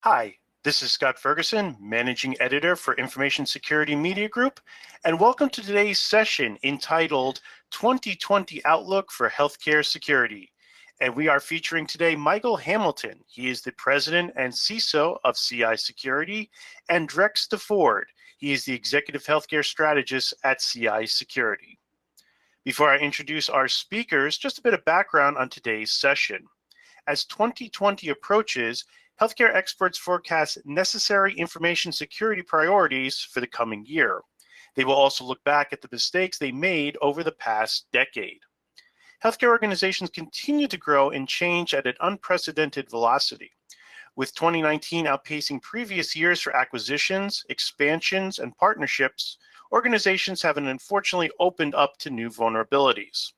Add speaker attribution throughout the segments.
Speaker 1: Hi, this is Scott Ferguson, Managing Editor for Information Security Media Group, and welcome to today's session entitled 2020 Outlook for Healthcare Security. And we are featuring today Michael Hamilton. He is the President and CISO of CI Security, and Drex DeFord. He is the Executive Healthcare Strategist at CI Security. Before I introduce our speakers, just a bit of background on today's session. As 2020 approaches, healthcare experts forecast necessary information security priorities for the coming year. They will also look back at the mistakes they made over the past decade. Healthcare organizations continue to grow and change at an unprecedented velocity, with 2019 outpacing previous years for acquisitions, expansions, and partnerships. Organizations have unfortunately opened up to new vulnerabilities.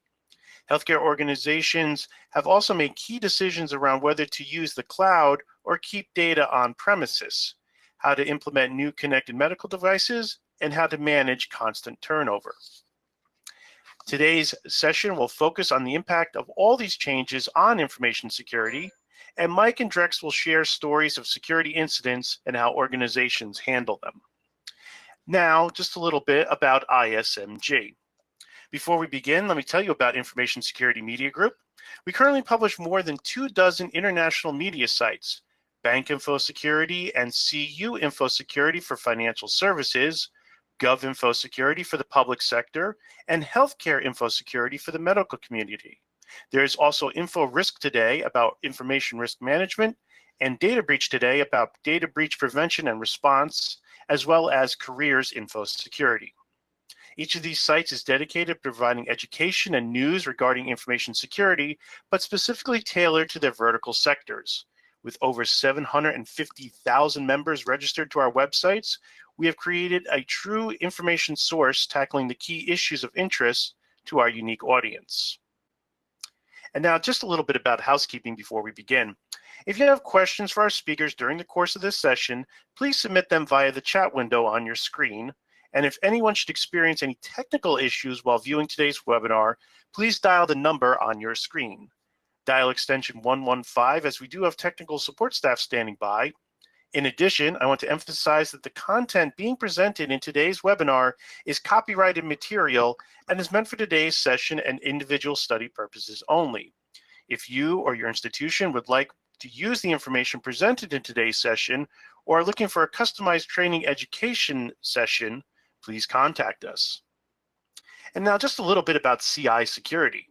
Speaker 1: Healthcare organizations have also made key decisions around whether to use the cloud or keep data on premises, how to implement new connected medical devices, and how to manage constant turnover. Today's session will focus on the impact of all these changes on information security, and Mike and Drex will share stories of security incidents and how organizations handle them. Now, just a little bit about ISMG. Before we begin, let me tell you about Information Security Media Group. We currently publish more than 24 international media sites: Bank Info Security and CU Info Security for financial services, Gov Info Security for the public sector, and Healthcare Info Security for the medical community. There is also Info Risk Today about information risk management, and Data Breach Today about data breach prevention and response, as well as Careers Info Security. Each of these sites is dedicated to providing education and news regarding information security, but specifically tailored to their vertical sectors. With over 750,000 members registered to our websites, we have created a true information source tackling the key issues of interest to our unique audience. And now just a little bit about housekeeping before we begin. If you have questions for our speakers during the course of this session, please submit them via the chat window on your screen. And if anyone should experience any technical issues while viewing today's webinar, please dial the number on your screen. Dial extension 115, as we do have technical support staff standing by. In addition, I want to emphasize that the content being presented in today's webinar is copyrighted material and is meant for today's session and individual study purposes only. If you or your institution would like to use the information presented in today's session or are looking for a customized training education session, please contact us. And now just a little bit about CI Security.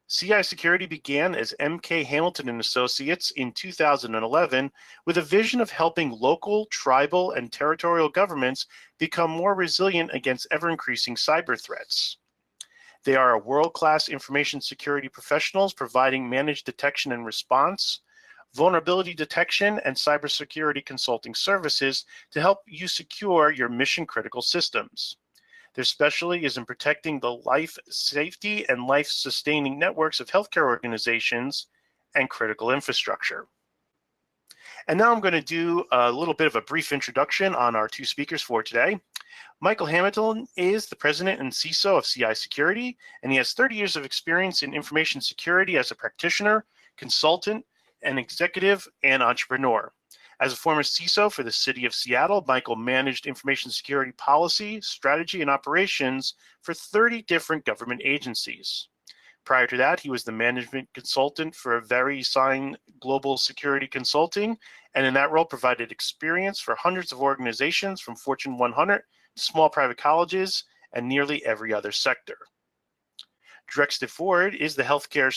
Speaker 1: CI Security began as MK Hamilton and Associates in 2011 with a vision of helping local, tribal, and territorial governments become more resilient against ever-increasing cyber threats. They are a world-class information security professionals providing managed detection and response, vulnerability detection, and cybersecurity consulting services to help you secure your mission-critical systems. Their specialty is in protecting the life safety and life-sustaining networks of healthcare organizations and critical infrastructure. And now I'm going to do a little bit of a brief introduction on our two speakers for today. Michael Hamilton is the President and CISO of CI Security, and he has 30 years of experience in information security as a practitioner, consultant, an executive, and entrepreneur. As a former CISO for the city of Seattle, Michael managed information security policy, strategy, and operations for 30 different government agencies. Prior to that, he was the management consultant for VeriSign Global Security Consulting, and in that role provided experience for hundreds of organizations from Fortune 100 to small private colleges and nearly every other sector. Drex DeFord is the healthcare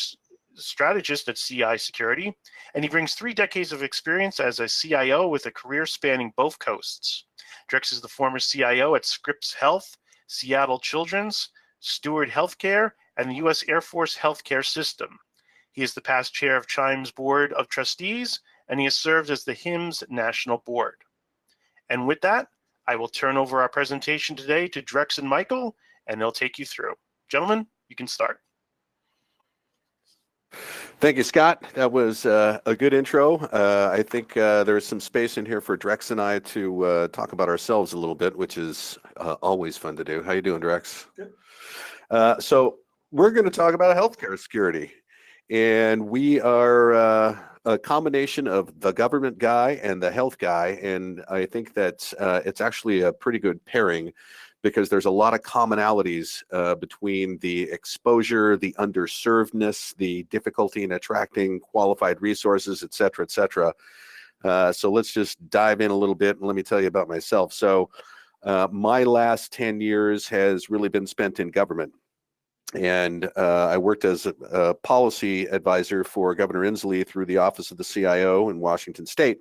Speaker 1: strategist at CI Security, and he brings 3 decades of experience as a CIO with a career spanning both coasts. Drex is the former CIO at Scripps Health, Seattle Children's, Steward Healthcare, and the U.S. Air Force Healthcare System. He is the past chair of Chime's Board of Trustees, and he has served as the HIMSS National Board. And with that, I will turn over our presentation today to Drex and Michael, and they'll take you through. Gentlemen, you can start.
Speaker 2: Thank you, Scott. That was a good intro. I think there's some space in here for Drex and I to talk about ourselves a little bit, which is always fun to do. How you doing, Drex? Good. So we're going to talk about healthcare security. And we are a combination of the government guy and the health guy, and I think that it's actually a pretty good pairing because there's a lot of commonalities between the exposure, the underservedness, the difficulty in attracting qualified resources, et cetera, et cetera. So let's just dive in a little bit and let me tell you about myself. So my last 10 years has really been spent in government. And I worked as a policy advisor for Governor Inslee through the Office of the CIO in Washington State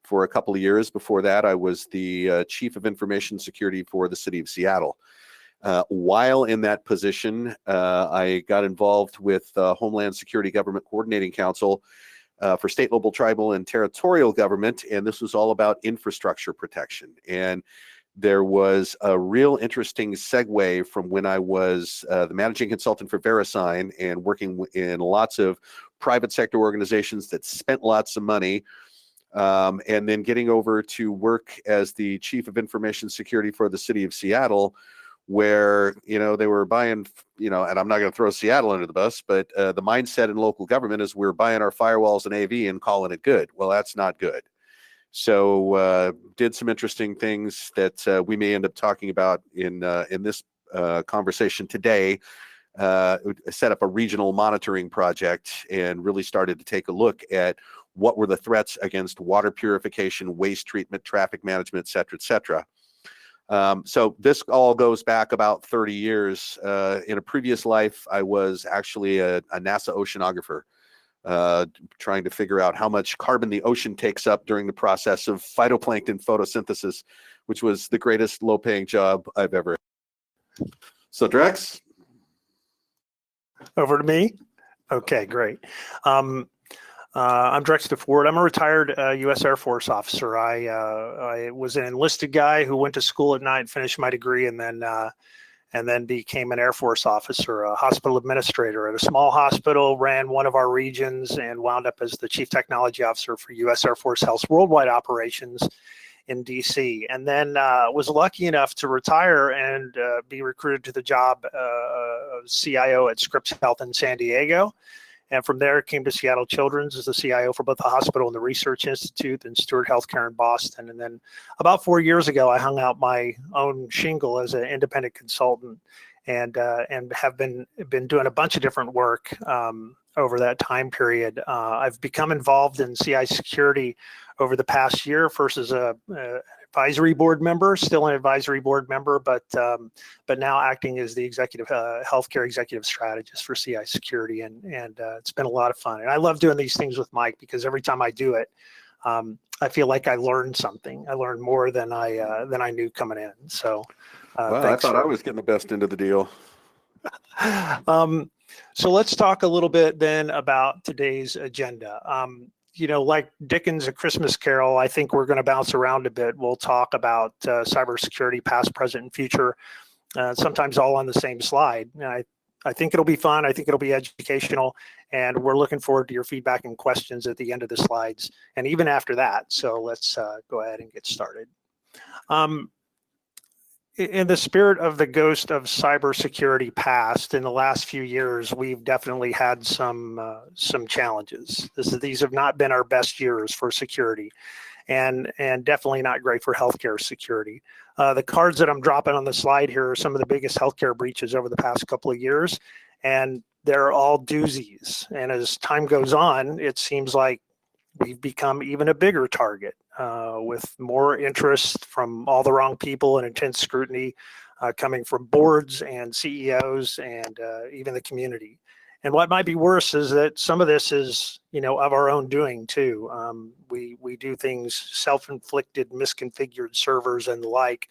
Speaker 2: for a couple of years. Before that, I was the Chief of Information Security for the City of Seattle. While in that position, I got involved with Homeland Security Government Coordinating Council for state, local, tribal, and territorial government, and this was all about infrastructure protection. And there was a real interesting segue from when I was the managing consultant for VeriSign and working in lots of private sector organizations that spent lots of money, and then getting over to work as the Chief of Information Security for the City of Seattle, where, you know, they were buying, you know, and I'm not going to throw Seattle under the bus, but the mindset in local government is we're buying our firewalls and AV and calling it good. Well, that's not good. So did some interesting things that we may end up talking about in this conversation today. Set up a regional monitoring project and really started to take a look at what were the threats against water purification, waste treatment, traffic management, et cetera, et cetera. So this all goes back about 30 years. In a previous life, I was actually a NASA oceanographer, trying to figure out how much carbon the ocean takes up during the process of phytoplankton photosynthesis, which was the greatest low-paying job I've ever had. So Drex?
Speaker 3: Over to me? Okay, great. I'm Drex DeFord. I'm a retired U.S. Air Force officer. I was an enlisted guy who went to school at night, finished my degree, and then became an Air Force officer, a hospital administrator at a small hospital, ran one of our regions, and wound up as the Chief Technology Officer for U.S. Air Force Health's worldwide operations in D.C. And then was lucky enough to retire and be recruited to the job of CIO at Scripps Health in San Diego. And from there, came to Seattle Children's as the CIO for both the hospital and the Research Institute, and Stewart Healthcare in Boston. And then about 4 years ago, I hung out my own shingle as an independent consultant, and have been doing a bunch of different work over that time period. I've become involved in CI security over the past year, first as a advisory board member, still an advisory board member, but now acting as the executive healthcare executive strategist for CI security, and it's been a lot of fun. And I love doing these things with Mike because every time I do it, I feel like I learned something. I learned more than I knew coming in. So,
Speaker 2: Well, I thought I was getting the best end of the deal.
Speaker 3: So let's talk a little bit then about today's agenda. You know, like Dickens' A Christmas Carol, I think we're going to bounce around a bit. We'll talk about cybersecurity, past, present, and future, sometimes all on the same slide. And I think it'll be fun. I think it'll be educational, and we're looking forward to your feedback and questions at the end of the slides, and even after that. So let's go ahead and get started. In the spirit of the ghost of cybersecurity past, in the last few years, we've definitely had some challenges. These have not been our best years for security, and definitely not great for healthcare security. The cards that I'm dropping on the slide here are some of the biggest healthcare breaches over the past couple of years, and they're all doozies. And as time goes on, it seems like we've become even a bigger target, with more interest from all the wrong people and intense scrutiny coming from boards and CEOs and even the community. And what might be worse is that some of this is, you know, of our own doing too. We do things, self-inflicted, misconfigured servers and the like,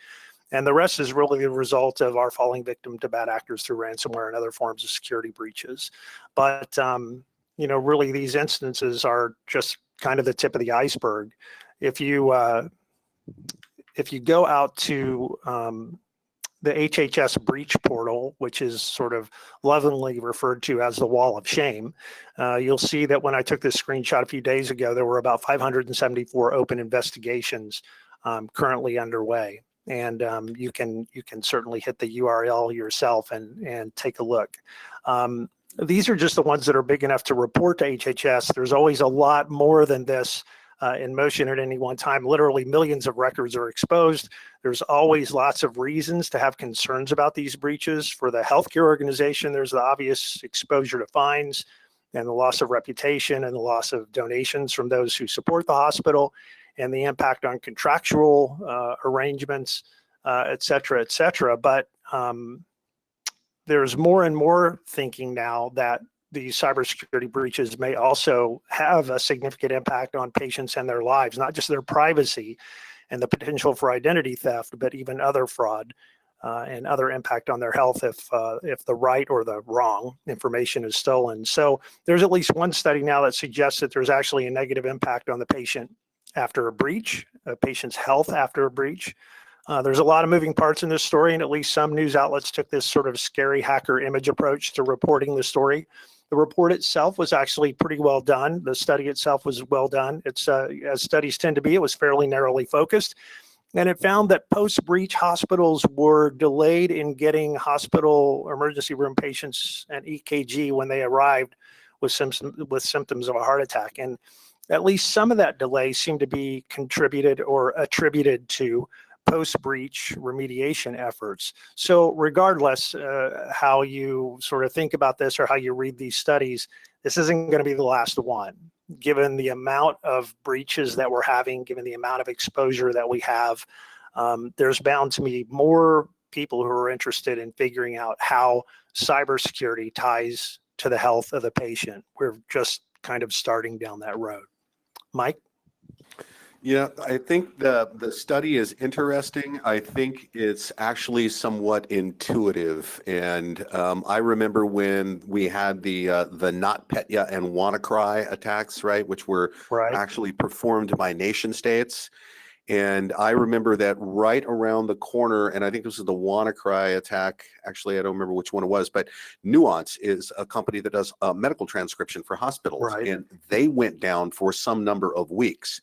Speaker 3: and the rest is really the result of our falling victim to bad actors through ransomware and other forms of security breaches. But you know, really these instances are just kind of the tip of the iceberg. If you go out to the HHS Breach Portal, which is sort of lovingly referred to as the Wall of Shame, you'll see that when I took this screenshot a few days ago, there were about 574 open investigations currently underway. And you can certainly hit the URL yourself and take a look. these are just the ones that are big enough to report to HHS. There's always a lot more than this in motion at any one time. Literally millions of records are exposed. There's always lots of reasons to have concerns about these breaches. For the healthcare organization, there's the obvious exposure to fines and the loss of reputation and the loss of donations from those who support the hospital, and the impact on contractual arrangements, et cetera, et cetera. But there's more and more thinking now that these cybersecurity breaches may also have a significant impact on patients and their lives, not just their privacy and the potential for identity theft, but even other fraud and other impact on their health if the right or the wrong information is stolen. So there's at least one study now that suggests that there's actually a negative impact on the patient after a breach, a patient's health after a breach. There's a lot of moving parts in this story, and at least some news outlets took this sort of scary hacker image approach to reporting the story. The report itself was actually pretty well done. The study itself was well done. It's, as studies tend to be, it was fairly narrowly focused. And it found that post-breach hospitals were delayed in getting hospital emergency room patients an EKG when they arrived with symptoms of a heart attack. And at least some of that delay seemed to be contributed or attributed to post-breach remediation efforts. So regardless how you sort of think about this or how you read these studies, this isn't going to be the last one. Given the amount of breaches that we're having, given the amount of exposure that we have, there's bound to be more people who are interested in figuring out how cybersecurity ties to the health of the patient. We're just kind of starting down that road. Mike?
Speaker 2: Yeah, I think the study is interesting. I think it's actually somewhat intuitive. And I remember when we had the NotPetya and WannaCry attacks, right, which were actually performed by nation states. And I remember that right around the corner, and I think this was the WannaCry attack. Actually, I don't remember which one it was, but Nuance is a company that does medical transcription for hospitals. And they went down for some number of weeks.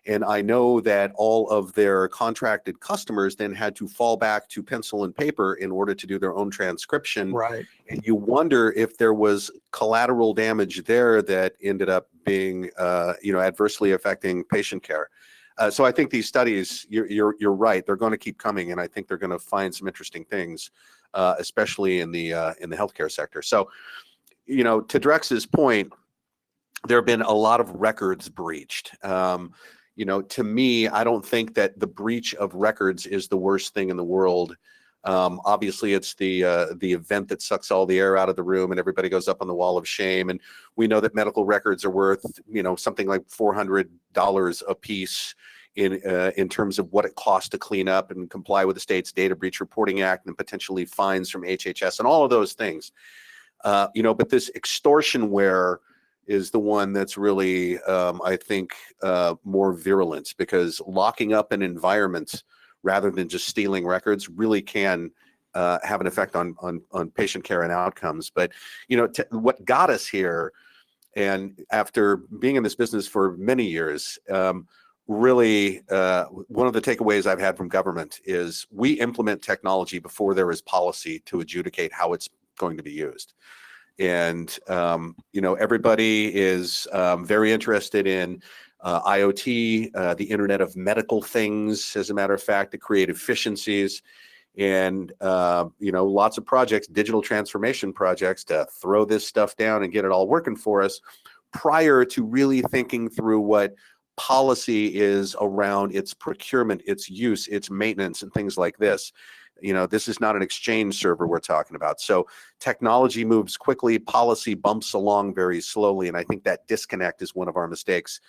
Speaker 2: And I know that all of their contracted customers then had to fall back to pencil and paper in order to do their own transcription. And you wonder if there was collateral damage there that ended up being, adversely affecting patient care. So I think these studies, you're right, they're going to keep coming, and I think they're going to find some interesting things, especially in the healthcare sector. So, to Drex's point, there have been a lot of records breached. To me, I don't think that the breach of records is the worst thing in the world. Obviously, it's the event that sucks all the air out of the room and everybody goes up on the wall of shame. And we know that medical records are worth, something like $400 a piece in terms of what it costs to clean up and comply with the state's Data Breach Reporting Act and potentially fines from HHS and all of those things. But this extortionware is the one that's really, I think, more virulent, because locking up an environment rather than just stealing records really can have an effect on patient care and outcomes. But, what got us here, and after being in this business for many years, really one of the takeaways I've had from government is we implement technology before there is policy to adjudicate how it's going to be used. And, everybody is very interested in IoT, the Internet of Medical Things, as a matter of fact, to create efficiencies and, lots of projects, digital transformation projects, to throw this stuff down and get it all working for us prior to really thinking through what policy is around its procurement, its use, its maintenance, and things like this. This is not an Exchange server we're talking about. So technology moves quickly, policy bumps along very slowly, and I think that disconnect is one of our mistakes.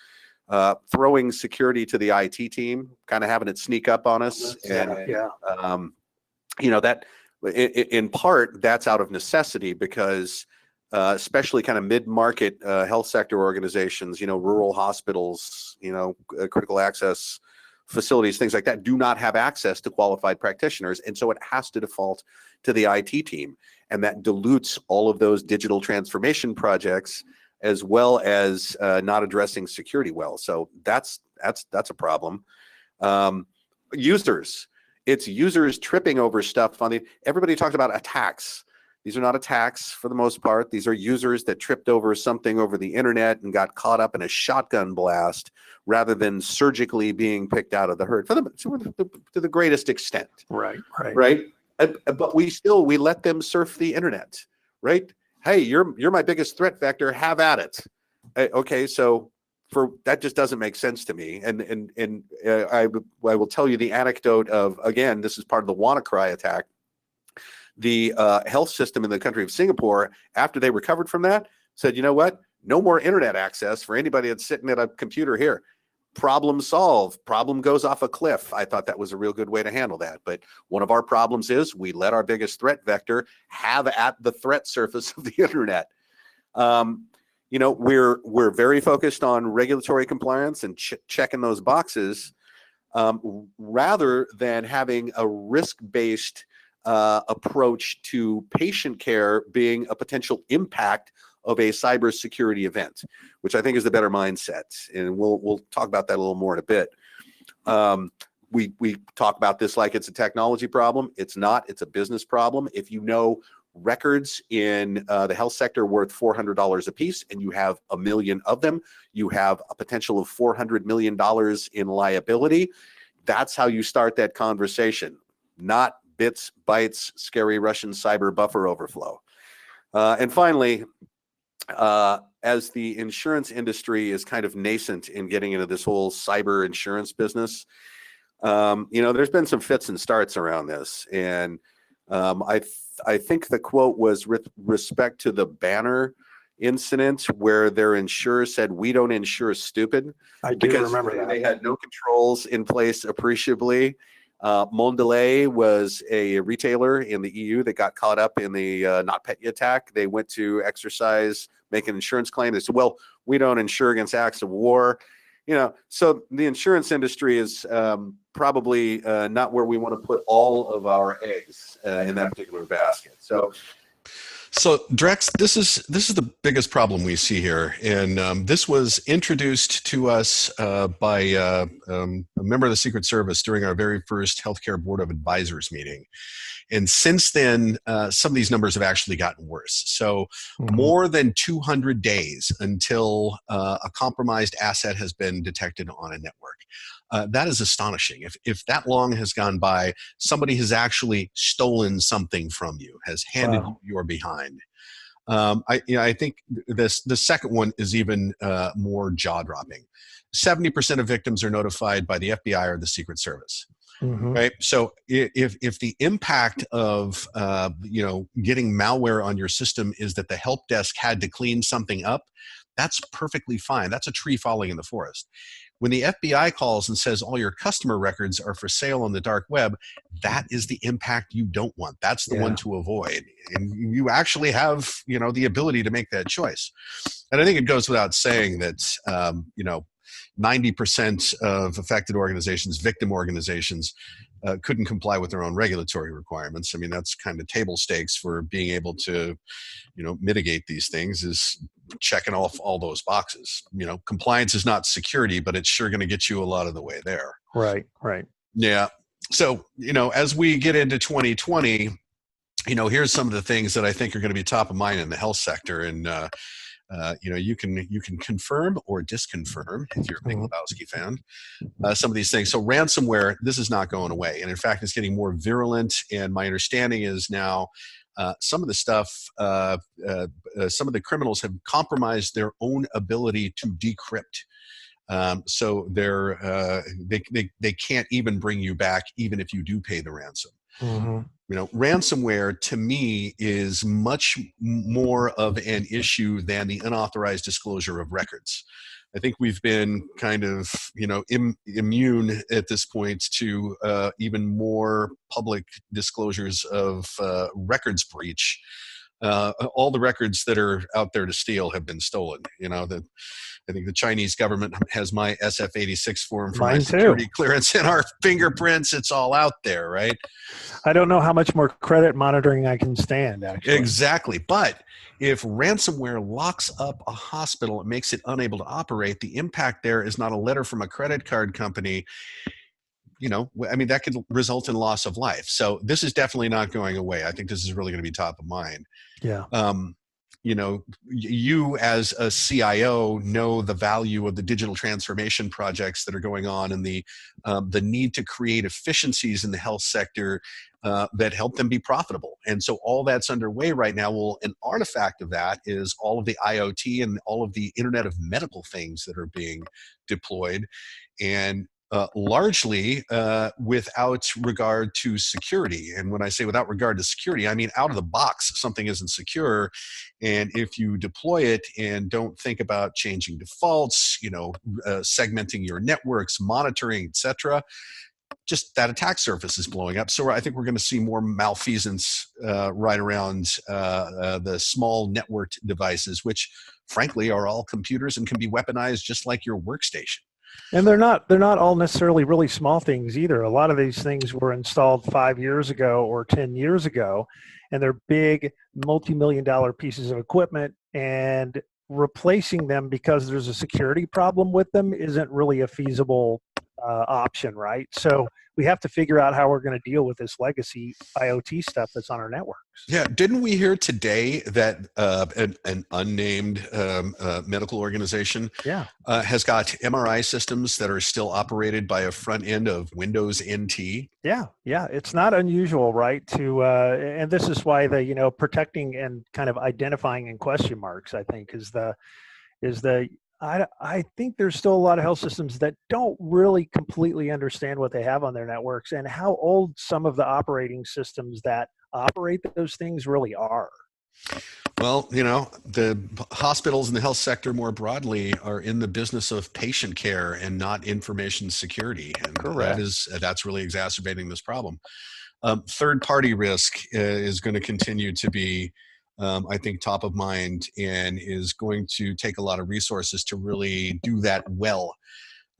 Speaker 2: Throwing security to the IT team, kind of having it sneak up on us, that in part that's out of necessity, because especially kind of mid-market health sector organizations, rural hospitals, critical access facilities, things like that, do not have access to qualified practitioners. And so it has to default to the IT team. And that dilutes all of those digital transformation projects, as well as not addressing security well. So that's a problem. Users, it's users tripping over stuff everybody talks about attacks. These are not attacks for the most part. These are users that tripped over something over the internet and got caught up in a shotgun blast rather than surgically being picked out of the herd to the greatest extent.
Speaker 3: Right.
Speaker 2: Right. But we let them surf the internet. Right. Hey, you're my biggest threat vector. Have at it. Okay. So that just doesn't make sense to me. And I will tell you the anecdote of, again, this is part of the WannaCry attack. The health system in the country of Singapore, after they recovered from that, said, you know what? No more internet access for anybody that's sitting at a computer here. Problem solved. Problem goes off a cliff. I thought that was a real good way to handle that. But one of our problems is we let our biggest threat vector have at the threat surface of the internet. We're very focused on regulatory compliance and checking those boxes rather than having a risk-based approach to patient care being a potential impact of a cybersecurity event, which I think is the better mindset. And we'll talk about that a little more in a bit. We talk about this like it's a technology problem. It's not. It's a business problem. If you know records in the health sector worth $400 a piece and you have 1 million of them, you have a potential of $400 million in liability. That's how you start that conversation, not bits, bytes, scary Russian cyber buffer overflow. And finally, as the insurance industry is kind of nascent in getting into this whole cyber insurance business, there's been some fits and starts around this. And I think the quote was with respect to the Banner incident where their insurer said, "We don't insure stupid."
Speaker 3: I do remember that.
Speaker 2: They had no controls in place appreciably. Mondelez was a retailer in the EU that got caught up in the NotPetya attack. They went to exercise, make an insurance claim. They said, well, we don't insure against acts of war. So the insurance industry is probably not where we want to put all of our eggs in that particular basket.
Speaker 4: So Drex, this is the biggest problem we see here, and this was introduced to us by a member of the Secret Service during our very first Healthcare Board of Advisors meeting. And since then, some of these numbers have actually gotten worse. So more than 200 days until a compromised asset has been detected on a network. That is astonishing. If that long has gone by, somebody has actually stolen something from you, has handed you your behind. I think the second one is even more jaw-dropping. 70% of victims are notified by the FBI or the Secret Service. Right. So if the impact of getting malware on your system is that the help desk had to clean something up, that's perfectly fine. That's a tree falling in the forest. When the FBI calls and says all your customer records are for sale on the dark web, that is the impact you don't want. That's the one to avoid. And you actually have, the ability to make that choice. And I think it goes without saying that, 90% of affected organizations, victim organizations, couldn't comply with their own regulatory requirements. I mean, that's kind of table stakes for being able to, mitigate these things, is checking off all those boxes. Compliance is not security, but it's sure going to get you a lot of the way there.
Speaker 3: Right.
Speaker 4: Yeah. So, as we get into 2020, here's some of the things that I think are going to be top of mind in the health sector. And, you can confirm or disconfirm if you're a big Lebowski fan, some of these things. So ransomware, this is not going away. And in fact, it's getting more virulent. And my understanding is now some of the stuff, some of the criminals have compromised their own ability to decrypt. So they can't even bring you back, even if you do pay the ransom. Ransomware to me is much more of an issue than the unauthorized disclosure of records. I think we've been kind of, immune at this point to even more public disclosures of records breach. All the records that are out there to steal have been stolen. I think the Chinese government has my SF-86 form for my security clearance and our fingerprints. It's all out there, right?
Speaker 3: I don't know how much more credit monitoring I can stand, actually.
Speaker 4: Exactly. But if ransomware locks up a hospital and makes it unable to operate, the impact there is not a letter from a credit card company. I mean, that could result in loss of life. So this is definitely not going away. I think this is really going to be top of mind.
Speaker 3: Yeah.
Speaker 4: You as a CIO know the value of the digital transformation projects that are going on, and the need to create efficiencies in the health sector that help them be profitable. And so all that's underway right now. Well, an artifact of that is all of the IoT and all of the Internet of Medical Things that are being deployed, and largely without regard to security. And when I say without regard to security, I mean out of the box, something isn't secure. And if you deploy it and don't think about changing defaults, segmenting your networks, monitoring, etc., just that attack surface is blowing up. So I think we're going to see more malfeasance right around the small networked devices, which frankly are all computers and can be weaponized just like your workstation.
Speaker 3: And they're not all necessarily really small things either. A lot of these things were installed 5 years ago or 10 years ago, and they're big multi-million-dollar pieces of equipment, and replacing them because there's a security problem with them isn't really a feasible option, right? So we have to figure out how we're going to deal with this legacy IoT stuff that's on our networks.
Speaker 4: Yeah, didn't we hear today that an unnamed medical organization has got MRI systems that are still operated by a front end of Windows NT?
Speaker 3: Yeah, it's not unusual, right? And this is why the protecting and kind of identifying in question marks, I think, is the. I think there's still a lot of health systems that don't really completely understand what they have on their networks and how old some of the operating systems that operate those things really are.
Speaker 4: Well, the hospitals and the health sector more broadly are in the business of patient care and not information security. And
Speaker 3: correct.
Speaker 4: That's really exacerbating this problem. Third-party risk is going to continue to be I think top of mind, and is going to take a lot of resources to really do that well.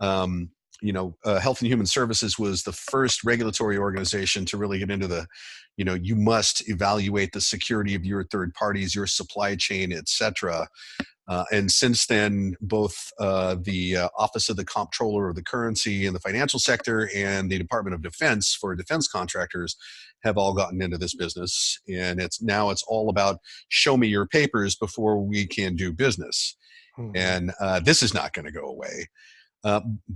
Speaker 4: Health and Human Services was the first regulatory organization to really get into the, you must evaluate the security of your third parties, your supply chain, et cetera. And since then, both the Office of the Comptroller of the Currency in the financial sector and the Department of Defense for defense contractors have all gotten into this business. And it's all about show me your papers before we can do business. Mm-hmm. And this is not going to go away.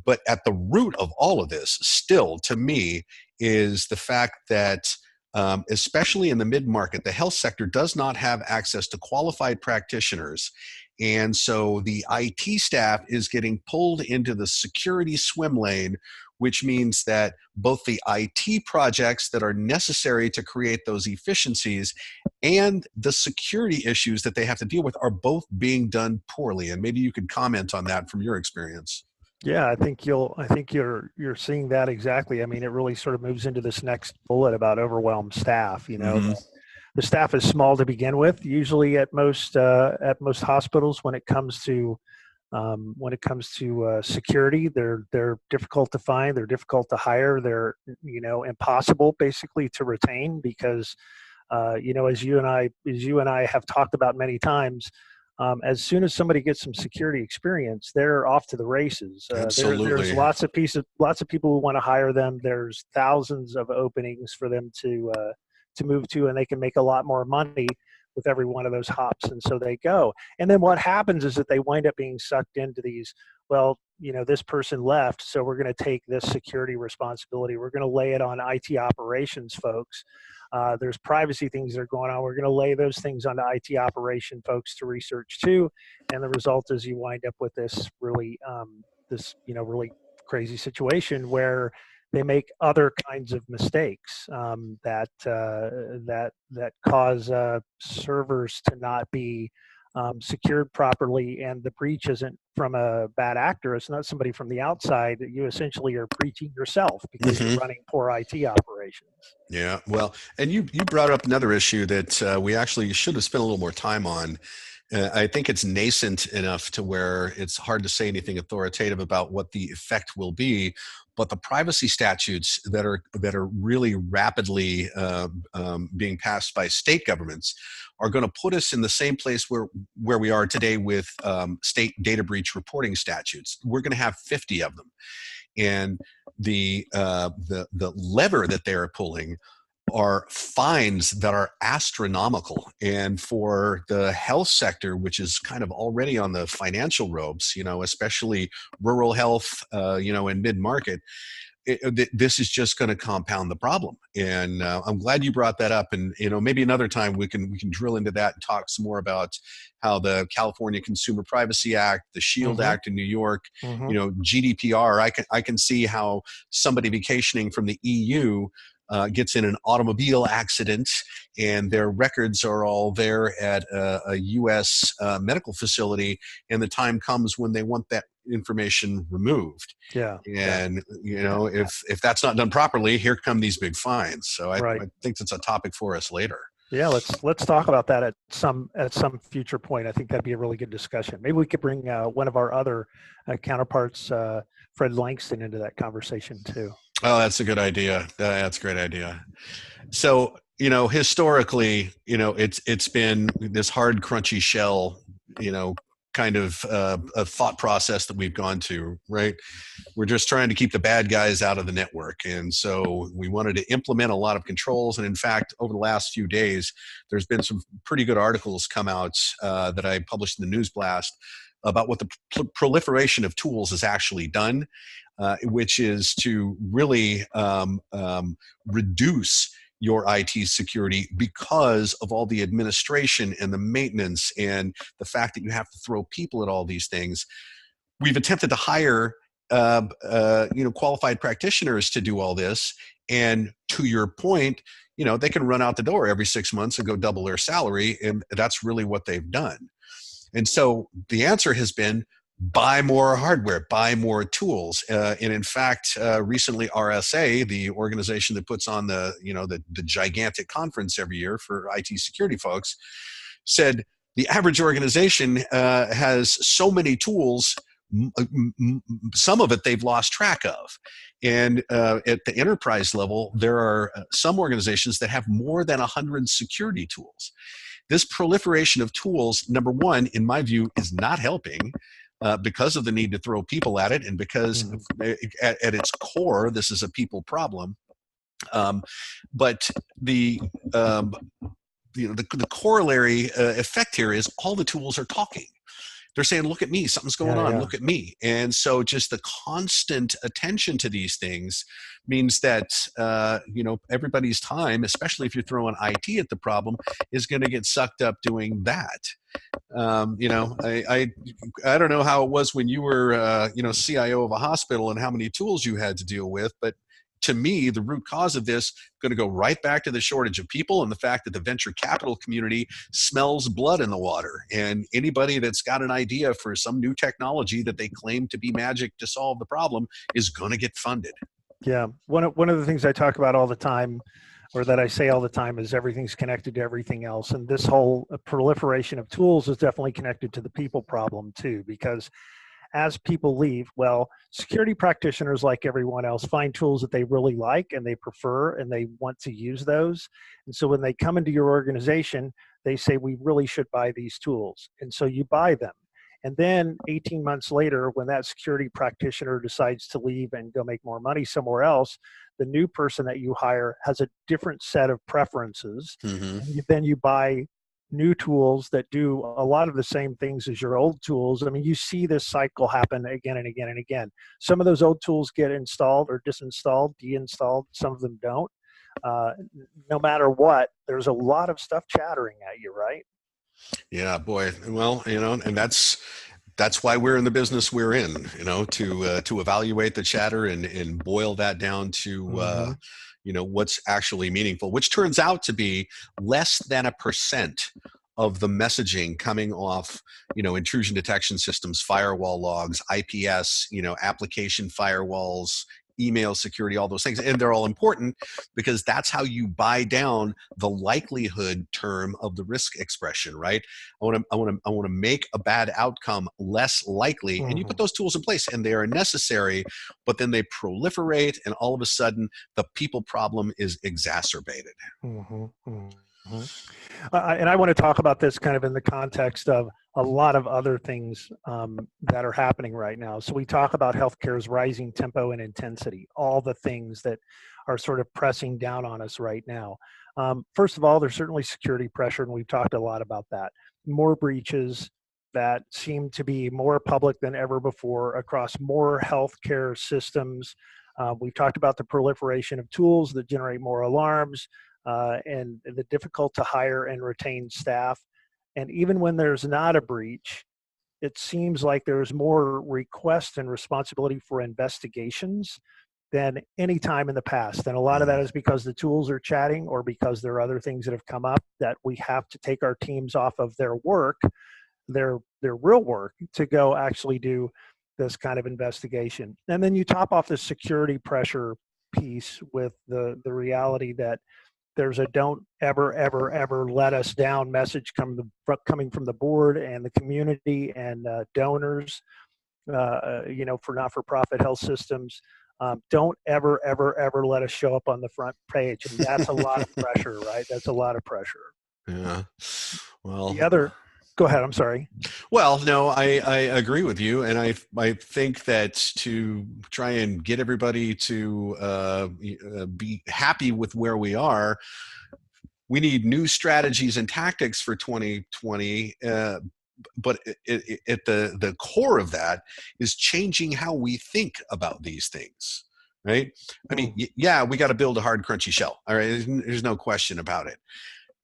Speaker 4: But at the root of all of this, still, to me, is the fact that especially in the mid-market, the health sector does not have access to qualified practitioners. And so the IT staff is getting pulled into the security swim lane, which means that both the IT projects that are necessary to create those efficiencies and the security issues that they have to deal with are both being done poorly. And maybe you could comment on that from your experience.
Speaker 3: Yeah, I think you're seeing that exactly. I mean, it really sort of moves into this next bullet about overwhelmed staff.
Speaker 4: Mm-hmm.
Speaker 3: The staff is small to begin with. Usually, at most hospitals, when it comes to security, they're difficult to find. They're difficult to hire. They're impossible basically to retain because as you and I have talked about many times. As soon as somebody gets some security experience, they're off to the races.
Speaker 4: Absolutely.
Speaker 3: There's lots of people who want to hire them. There's thousands of openings for them to move to, and they can make a lot more money with every one of those hops. And so they go. And then what happens is that they wind up being sucked into these, this person left, so we're going to take this security responsibility. We're going to lay it on IT operations folks. There's privacy things that are going on. We're going to lay those things on the IT operation folks to research too. And the result is you wind up with this really, really crazy situation where they make other kinds of mistakes that cause servers to not be secured properly, and the breach isn't from a bad actor. It's not somebody from the outside. You essentially are breaching yourself because
Speaker 4: Mm-hmm.
Speaker 3: you're running poor IT operations.
Speaker 4: Yeah, well, and you brought up another issue that we actually should have spent a little more time on. I think it's nascent enough to where it's hard to say anything authoritative about what the effect will be. But the privacy statutes that are really rapidly being passed by state governments are going to put us in the same place where we are today with state data breach reporting statutes. We're going to have 50 of them. And the lever that they are pulling are fines that are astronomical. And for the health sector, which is kind of already on the financial ropes, especially rural health, and mid-market, this is just going to compound the problem. And I'm glad you brought that up. And maybe another time we can drill into that and talk some more about how the California Consumer Privacy Act, the Shield Act in New York, GDPR. I can see how somebody vacationing from the EU gets in an automobile accident, and their records are all there at a U.S. Medical facility, and the time comes when they want that information removed.
Speaker 3: Yeah.
Speaker 4: And if that's not done properly, here come these big fines. So I think that's a topic for us later.
Speaker 3: Yeah, let's talk about that at some future point. I think that'd be a really good discussion. Maybe we could bring one of our other counterparts, Fred Langston, into that conversation too.
Speaker 4: Oh, that's a good idea. That's a great idea. So historically, it's been this hard, crunchy shell, kind of a thought process that we've gone to, right? We're just trying to keep the bad guys out of the network. And so we wanted to implement a lot of controls. And in fact, over the last few days, there's been some pretty good articles come out that I published in the News Blast about what the proliferation of tools has actually done, which is to really reduce your IT security because of all the administration and the maintenance and the fact that you have to throw people at all these things. We've attempted to hire qualified practitioners to do all this. And to your point, they can run out the door every 6 months and go double their salary. And that's really what they've done. And so the answer has been buy more hardware, buy more tools. And in fact, recently RSA, the organization that puts on the gigantic conference every year for IT security folks, said the average organization has so many tools, some of it they've lost track of. And at the enterprise level, there are some organizations that have more than 100 security tools. This proliferation of tools, number one, in my view, is not helping. Because of the need to throw people at it, and because at its core, this is a people problem. But the corollary effect here is all the tools are talking. They're saying, look at me, something's going on, look at me. And so just the constant attention to these things means that, everybody's time, especially if you're throwing IT at the problem, is going to get sucked up doing that. I don't know how it was when you were, CIO of a hospital and how many tools you had to deal with, but to me, the root cause of this going to go right back to the shortage of people and the fact that the venture capital community smells blood in the water. And anybody that's got an idea for some new technology that they claim to be magic to solve the problem is going to get funded.
Speaker 3: Yeah. One of the things I talk about all the time, or that I say all the time, is everything's connected to everything else. And this whole proliferation of tools is definitely connected to the people problem too, because as people leave, well, security practitioners, like everyone else, find tools that they really like and they prefer and they want to use those. And so when they come into your organization, they say, we really should buy these tools. And so you buy them. And then 18 months later, when that security practitioner decides to leave and go make more money somewhere else, the new person that you hire has a different set of preferences. And then you buy new tools that do a lot of the same things as your old tools. I mean, you see this cycle happen again and again and again. Some of those old tools get installed or disinstalled, deinstalled. Some of them don't. No matter what, there's a lot of stuff chattering at you, right?
Speaker 4: Yeah, boy. Well, and that's why we're in the business we're in, to evaluate the chatter and boil that down to, what's actually meaningful, which turns out to be less than 1% of the messaging coming off, intrusion detection systems, firewall logs, IPS, application firewalls, email security, all those things. And they're all important because that's how you buy down the likelihood term of the risk expression, right? I want to make a bad outcome less likely. And you put those tools in place and they are necessary, but then they proliferate and all of a sudden the people problem is exacerbated.
Speaker 3: And I want to talk about this kind of in the context of a lot of other things that are happening right now. So we talk about healthcare's rising tempo and intensity, all the things that are sort of pressing down on us right now. First of all, there's certainly security pressure, and we've talked a lot about that. More breaches that seem to be more public than ever before across more healthcare systems. We've talked about the proliferation of tools that generate more alarms, and the difficult to hire and retain staff. And even when there's not a breach, it seems like there's more request and responsibility for investigations than any time in the past. And a lot of that is because the tools are chatting, or because there are other things that have come up that we have to take our teams off of their work, their real work, to go actually do this kind of investigation. And then you top off the security pressure piece with the reality that there's a don't ever, ever, ever let us down message coming from the board and the community and donors, for not-for-profit health systems. Don't ever, ever, ever let us show up on the front page. And that's a lot of pressure, right? That's a lot of pressure.
Speaker 4: Yeah. Well,
Speaker 3: Go ahead. I'm sorry.
Speaker 4: Well, no, I agree with you, and I think that to try and get everybody to be happy with where we are, we need new strategies and tactics for 2020. But at the core of that is changing how we think about these things, right? I mean, yeah, we got to build a hard, crunchy shell. All right, there's no question about it.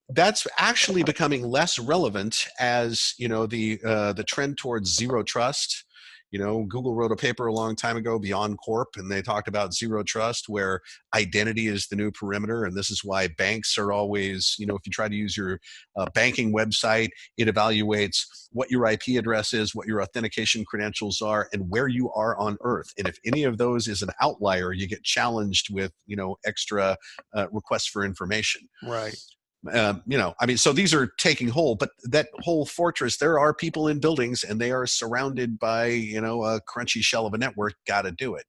Speaker 4: That's actually becoming less relevant as the trend towards zero trust. Google wrote a paper a long time ago, Beyond Corp, and they talked about zero trust, where identity is the new perimeter. And this is why banks are always, if you try to use your banking website, it evaluates what your IP address is, what your authentication credentials are, and where you are on Earth. And if any of those is an outlier, you get challenged with, extra requests for information.
Speaker 3: Right.
Speaker 4: So these are taking hold, but that whole fortress, there are people in buildings and they are surrounded by, a crunchy shell of a network, got to do it.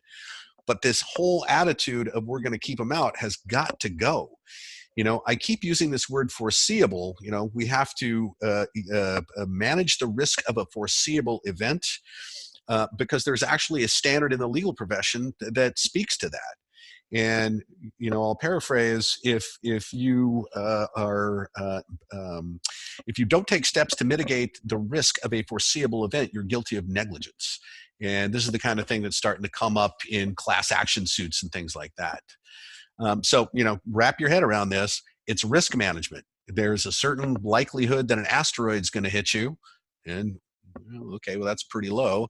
Speaker 4: But this whole attitude of we're going to keep them out has got to go. I keep using this word foreseeable. We have to manage the risk of a foreseeable event because there's actually a standard in the legal profession that speaks to that. And I'll paraphrase: if you if you don't take steps to mitigate the risk of a foreseeable event, you're guilty of negligence. And this is the kind of thing that's starting to come up in class action suits and things like that. So wrap your head around this. It's risk management. There's a certain likelihood that an asteroid's going to hit you, and okay, well, that's pretty low.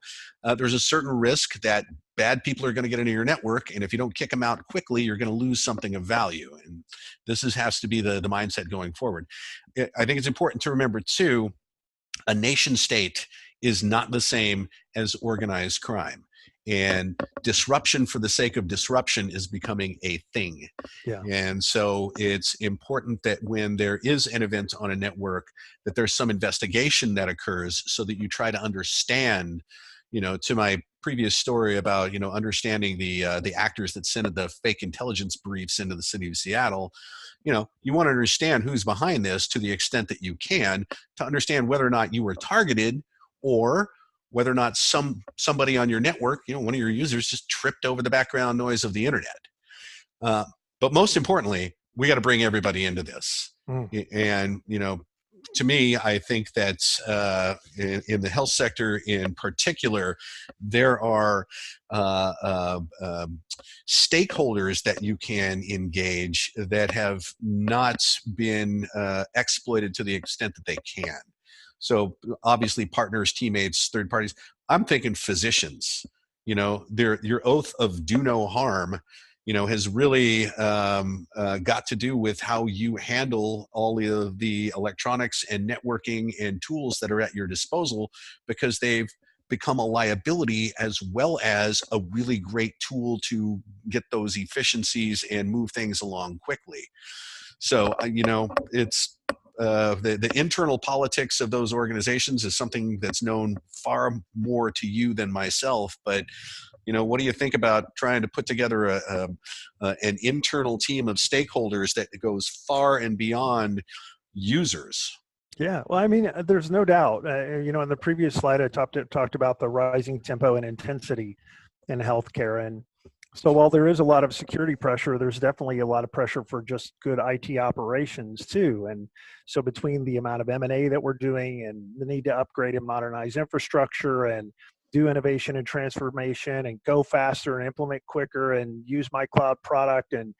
Speaker 4: There's a certain risk that bad people are going to get into your network, and if you don't kick them out quickly, you're going to lose something of value. And this has to be the mindset going forward. I think it's important to remember, too, a nation state is not the same as organized crime. And disruption for the sake of disruption is becoming a thing.
Speaker 3: Yeah.
Speaker 4: And so it's important that when there is an event on a network, that there's some investigation that occurs so that you try to understand, to my previous story about, understanding the actors that sent the fake intelligence briefs into the city of Seattle. You want to understand who's behind this to the extent that you can, to understand whether or not you were targeted, or whether or not somebody on your network, one of your users, just tripped over the background noise of the internet. But most importantly, we got to bring everybody into this. And, to me, I think that in the health sector in particular, there are stakeholders that you can engage that have not been exploited to the extent that they can. So obviously partners, teammates, third parties. I'm thinking physicians. Your oath of do no harm, has really got to do with how you handle all of the electronics and networking and tools that are at your disposal, because they've become a liability as well as a really great tool to get those efficiencies and move things along quickly. So, it's the internal politics of those organizations is something that's known far more to you than myself. But, what do you think about trying to put together an internal team of stakeholders that goes far and beyond users.
Speaker 3: Yeah, well, I mean, there's no doubt. In the previous slide, I talked about the rising tempo and intensity in healthcare, and so while there is a lot of security pressure, there's definitely a lot of pressure for just good IT operations too. And so between the amount of M&A that we're doing and the need to upgrade and modernize infrastructure and do innovation and transformation and go faster and implement quicker and use my cloud product, and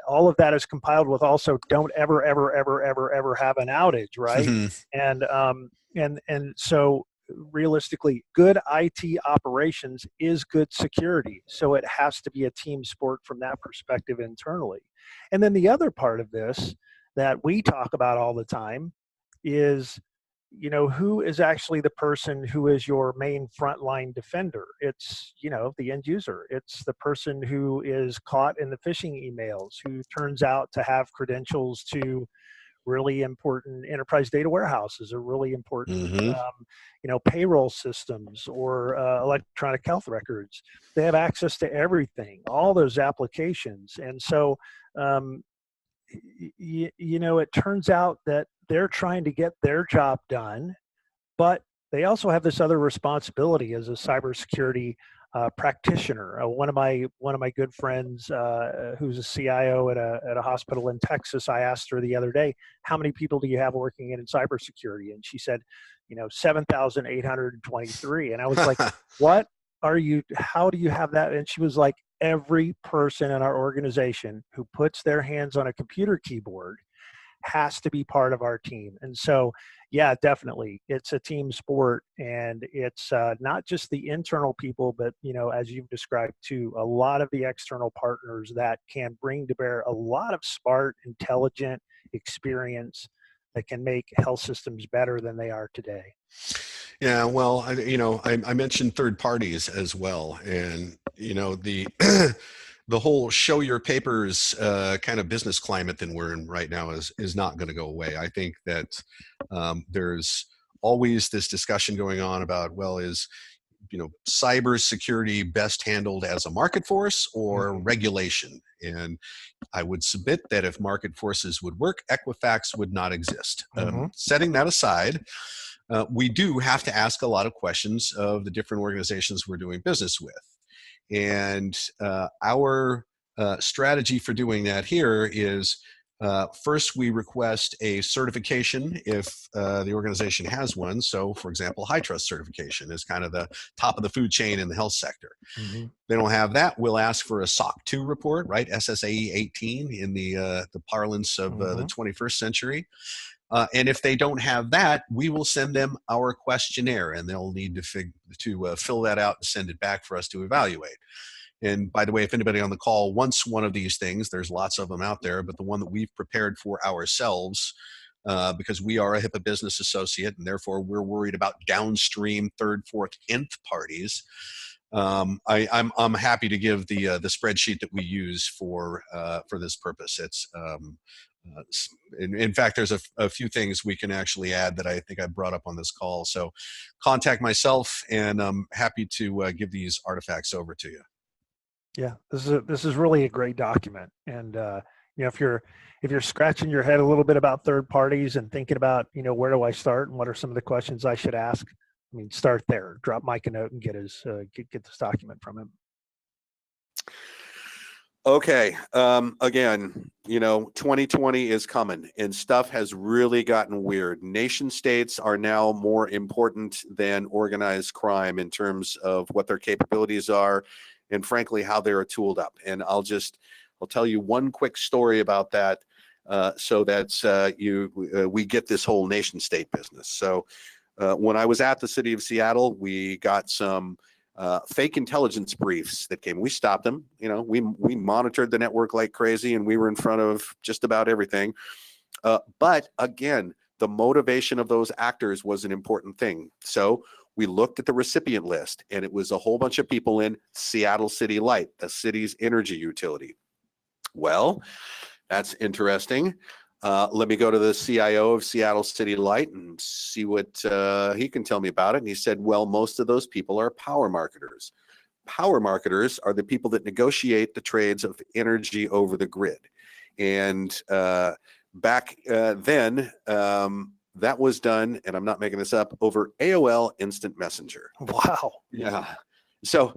Speaker 3: all of that is compiled with also don't ever have an outage, right? And so realistically, good IT operations is good security. So it has to be a team sport from that perspective internally. And then the other part of this that we talk about all the time is, who is actually the person who is your main frontline defender? It's, the end user. It's the person who is caught in the phishing emails, who turns out to have credentials to really important enterprise data warehouses, or really important payroll systems, or electronic health records. They have access to everything, all those applications. And so it turns out that they're trying to get their job done, but they also have this other responsibility as a cybersecurity practitioner. One of my good friends, who's a CIO at a hospital in Texas, I asked her the other day, "How many people do you have working in cybersecurity?" And she said, 7,823. And I was like, "What are you? How do you have that?" And she was like, "Every person in our organization who puts their hands on a computer keyboard has to be part of our team." And so, yeah, definitely, it's a team sport, and it's not just the internal people, but as you've described too, a lot of the external partners that can bring to bear a lot of smart, intelligent experience that can make health systems better than they are today.
Speaker 4: Yeah, well, I mentioned third parties as well, and the the whole show your papers kind of business climate that we're in right now is not going to go away. I think that there's always this discussion going on about, well, is cybersecurity best handled as a market force or regulation? And I would submit that if market forces would work, Equifax would not exist. Setting that aside, we do have to ask a lot of questions of the different organizations we're doing business with. And our strategy for doing that here is, first, we request a certification if the organization has one. So, for example, HITRUST certification is kind of the top of the food chain in the health sector. They don't have that. We'll ask for a SOC 2 report, right? SSAE 18 in the parlance of the 21st century. And if they don't have that, we will send them our questionnaire, and they'll need to fill that out and send it back for us to evaluate. And by the way, if anybody on the call wants one of these things, there's lots of them out there, but the one that we've prepared for ourselves, because we are a HIPAA business associate, and therefore we're worried about downstream third, fourth, nth parties. I'm happy to give the spreadsheet that we use for this purpose. It's in fact, there's a few things we can actually add that I think I brought up on this call. So contact myself, and I'm happy to give these artifacts over to you.
Speaker 3: Yeah, this is really a great document. And if you're scratching your head a little bit about third parties and thinking about where do I start and what are some of the questions I should ask, I mean, start there. Drop Mike a note and get this document from him.
Speaker 2: Okay. Again, 2020 is coming, and stuff has really gotten weird. Nation states are now more important than organized crime in terms of what their capabilities are, and frankly, how they're tooled up. And I'll tell you one quick story about that, so that we get this whole nation state business. So when I was at the city of Seattle, we got some fake intelligence briefs that came. We stopped them. We monitored the network like crazy, and we were in front of just about everything. But again, the motivation of those actors was an important thing. So we looked at the recipient list, and it was a whole bunch of people in Seattle City Light, the city's energy utility. Well, that's interesting. Let me go to the CIO of Seattle City Light and see what he can tell me about it. And he said, well, most of those people are power marketers. Power marketers are the people that negotiate the trades of energy over the grid. And back then, that was done, and I'm not making this up, over AOL Instant Messenger.
Speaker 3: Wow.
Speaker 2: Yeah. So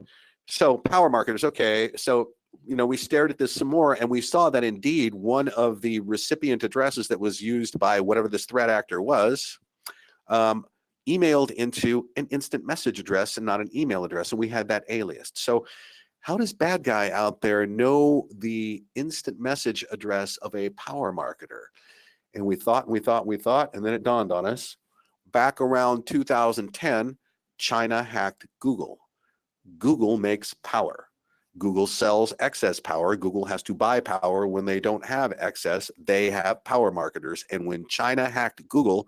Speaker 2: power marketers. Okay. So, we stared at this some more, and we saw that indeed one of the recipient addresses that was used by whatever this threat actor was, emailed into an instant message address and not an email address. And we had that aliased. So how does bad guy out there know the instant message address of a power marketer? And we thought, and then it dawned on us. Back around 2010, China hacked Google. Google makes power. Google sells excess power. Google has to buy power when they don't have excess. They have power marketers. And when China hacked Google,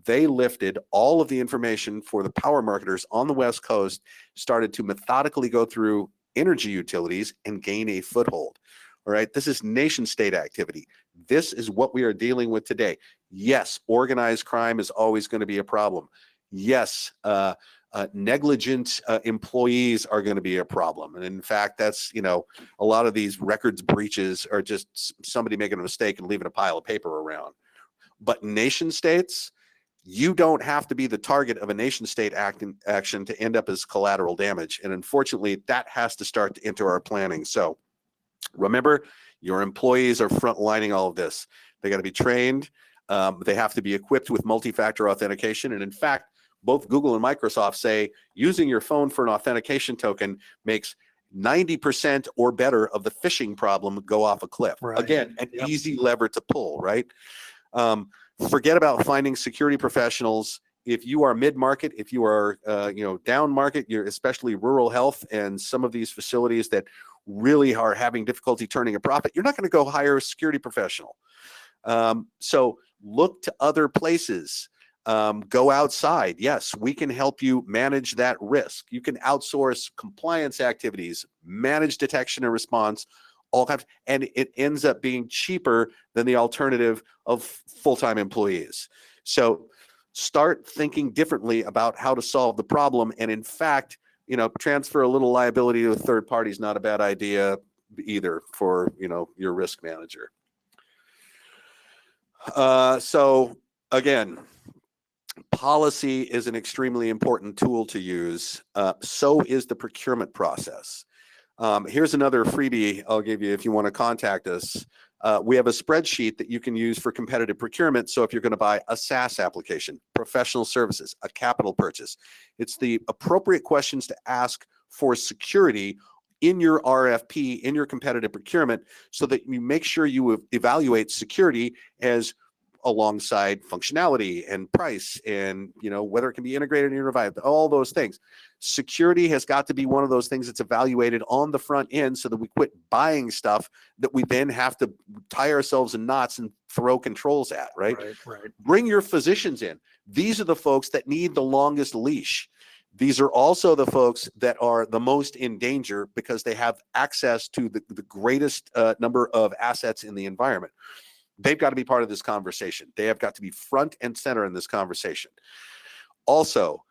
Speaker 2: they lifted all of the information for the power marketers on the West Coast, started to methodically go through energy utilities and gain a foothold. All right, this is nation state activity. This is what we are dealing with today. Yes, organized crime is always going to be a problem. Yes, negligent employees are going to be a problem. And in fact, that's, a lot of these records breaches are just somebody making a mistake and leaving a pile of paper around. But nation states, you don't have to be the target of a nation state action to end up as collateral damage. And unfortunately, that has to start to enter our planning. So remember, your employees are frontlining all of this. They got to be trained. They have to be equipped with multi-factor authentication. And in fact, both Google and Microsoft say using your phone for an authentication token makes 90% or better of the phishing problem go off a cliff.
Speaker 3: Right.
Speaker 2: Again, an easy lever to pull, right? Forget about finding security professionals. If you are mid-market, if you are down market, you're especially rural health and some of these facilities that really are having difficulty turning a profit, you're not going to go hire a security professional. So look to other places. Go outside. Yes, we can help you manage that risk. You can outsource compliance activities, manage detection and response, all kinds, and it ends up being cheaper than the alternative of full-time employees. So start thinking differently about how to solve the problem. And in fact, transfer a little liability to a third party is not a bad idea either for, your risk manager. So again, policy is an extremely important tool to use. So is the procurement process. Here's another freebie I'll give you if you want to contact us. We have a spreadsheet that you can use for competitive procurement. So if you're going to buy a SaaS application, professional services, a capital purchase, it's the appropriate questions to ask for security in your RFP, in your competitive procurement, so that you make sure you evaluate security as alongside functionality and price and whether it can be integrated and revived, all those things. Security has got to be one of those things that's evaluated on the front end so that we quit buying stuff that we then have to tie ourselves in knots and throw controls at, right?
Speaker 3: Right.
Speaker 2: Bring your physicians in. These are the folks that need the longest leash. These are also the folks that are the most in danger because they have access to the greatest number of assets in the environment. They've got to be part of this conversation. They have got to be front and center in this conversation. Also,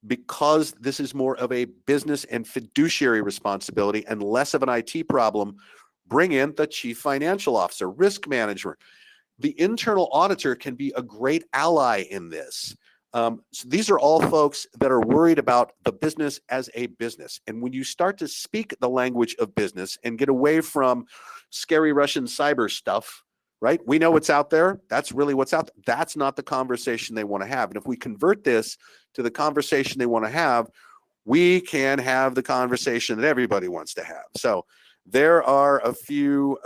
Speaker 2: because this is more of a business and fiduciary responsibility and less of an IT problem, bring in the chief financial officer, risk manager. The internal auditor can be a great ally in this. So these are all folks that are worried about the business as a business. And when you start to speak the language of business and get away from scary Russian cyber stuff, right? We know what's out there. That's really what's out there. That's not the conversation they want to have. And if we convert this to the conversation they want to have, we can have the conversation that everybody wants to have. So there are a few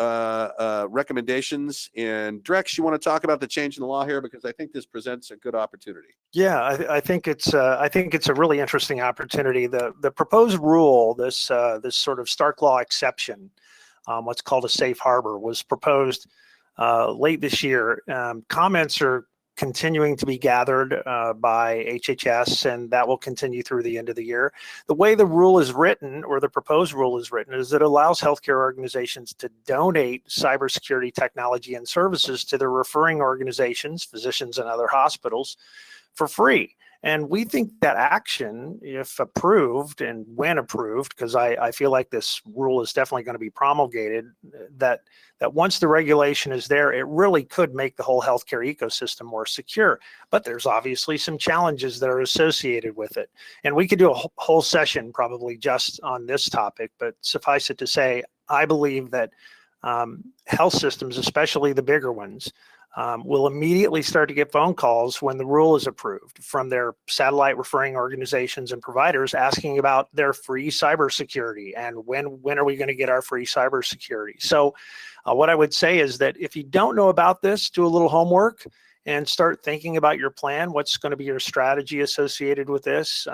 Speaker 2: recommendations. And Drex, you want to talk about the change in the law here? Because I think this presents a good opportunity.
Speaker 3: Yeah, I think it's a really interesting opportunity. The proposed rule, this sort of Stark Law exception, what's called a safe harbor, was proposed late this year. Comments are continuing to be gathered by HHS, and that will continue through the end of the year. The way the rule is written, or the proposed rule is written, is it allows healthcare organizations to donate cybersecurity technology and services to their referring organizations, physicians and other hospitals, for free. And we think that action, if approved and when approved, because I feel like this rule is definitely going to be promulgated, that once the regulation is there, it really could make the whole healthcare ecosystem more secure. But there's obviously some challenges that are associated with it. And we could do a whole session probably just on this topic, but suffice it to say, I believe that health systems, especially the bigger ones, will immediately start to get phone calls when the rule is approved from their satellite referring organizations and providers asking about their free cybersecurity and when are we going to get our free cybersecurity. So what I would say is that if you don't know about this, do a little homework and start thinking about your plan. What's going to be your strategy associated with this?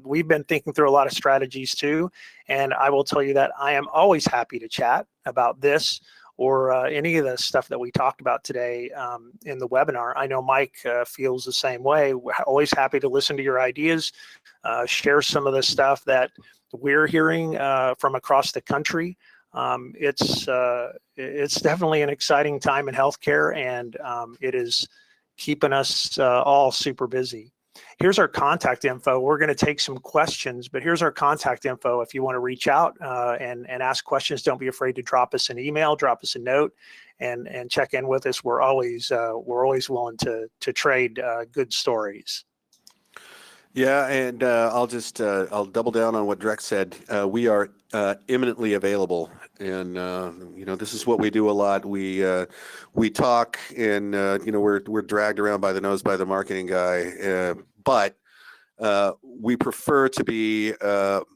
Speaker 3: We've been thinking through a lot of strategies too, and I will tell you that I am always happy to chat about this or any of the stuff that we talked about today in the webinar. I know Mike feels the same way. We're always happy to listen to your ideas, share some of the stuff that we're hearing from across the country. It's definitely an exciting time in healthcare, and it is keeping us all super busy. Here's our contact info. We're going to take some questions, but here's our contact info. If you want to reach out and ask questions, don't be afraid to drop us an email, drop us a note, and check in with us. We're always willing to trade good stories.
Speaker 2: Yeah, and I'll double down on what Drex said. We are imminently available, and this is what we do a lot. We talk, and we're dragged around by the nose by the marketing guy, but we prefer to be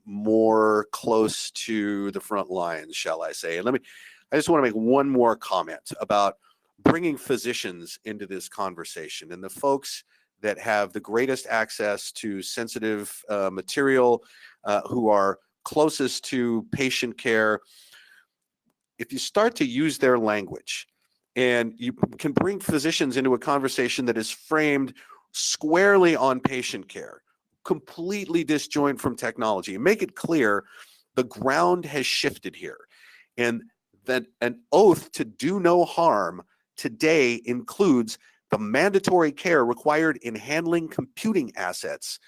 Speaker 2: more close to the front lines, shall I say? And I just want to make one more comment about bringing physicians into this conversation and the folks that have the greatest access to sensitive material, who are closest to patient care. If you start to use their language and you can bring physicians into a conversation that is framed squarely on patient care, completely disjoint from technology, and make it clear the ground has shifted here, and that an oath to do no harm today includes the mandatory care required in handling computing assets,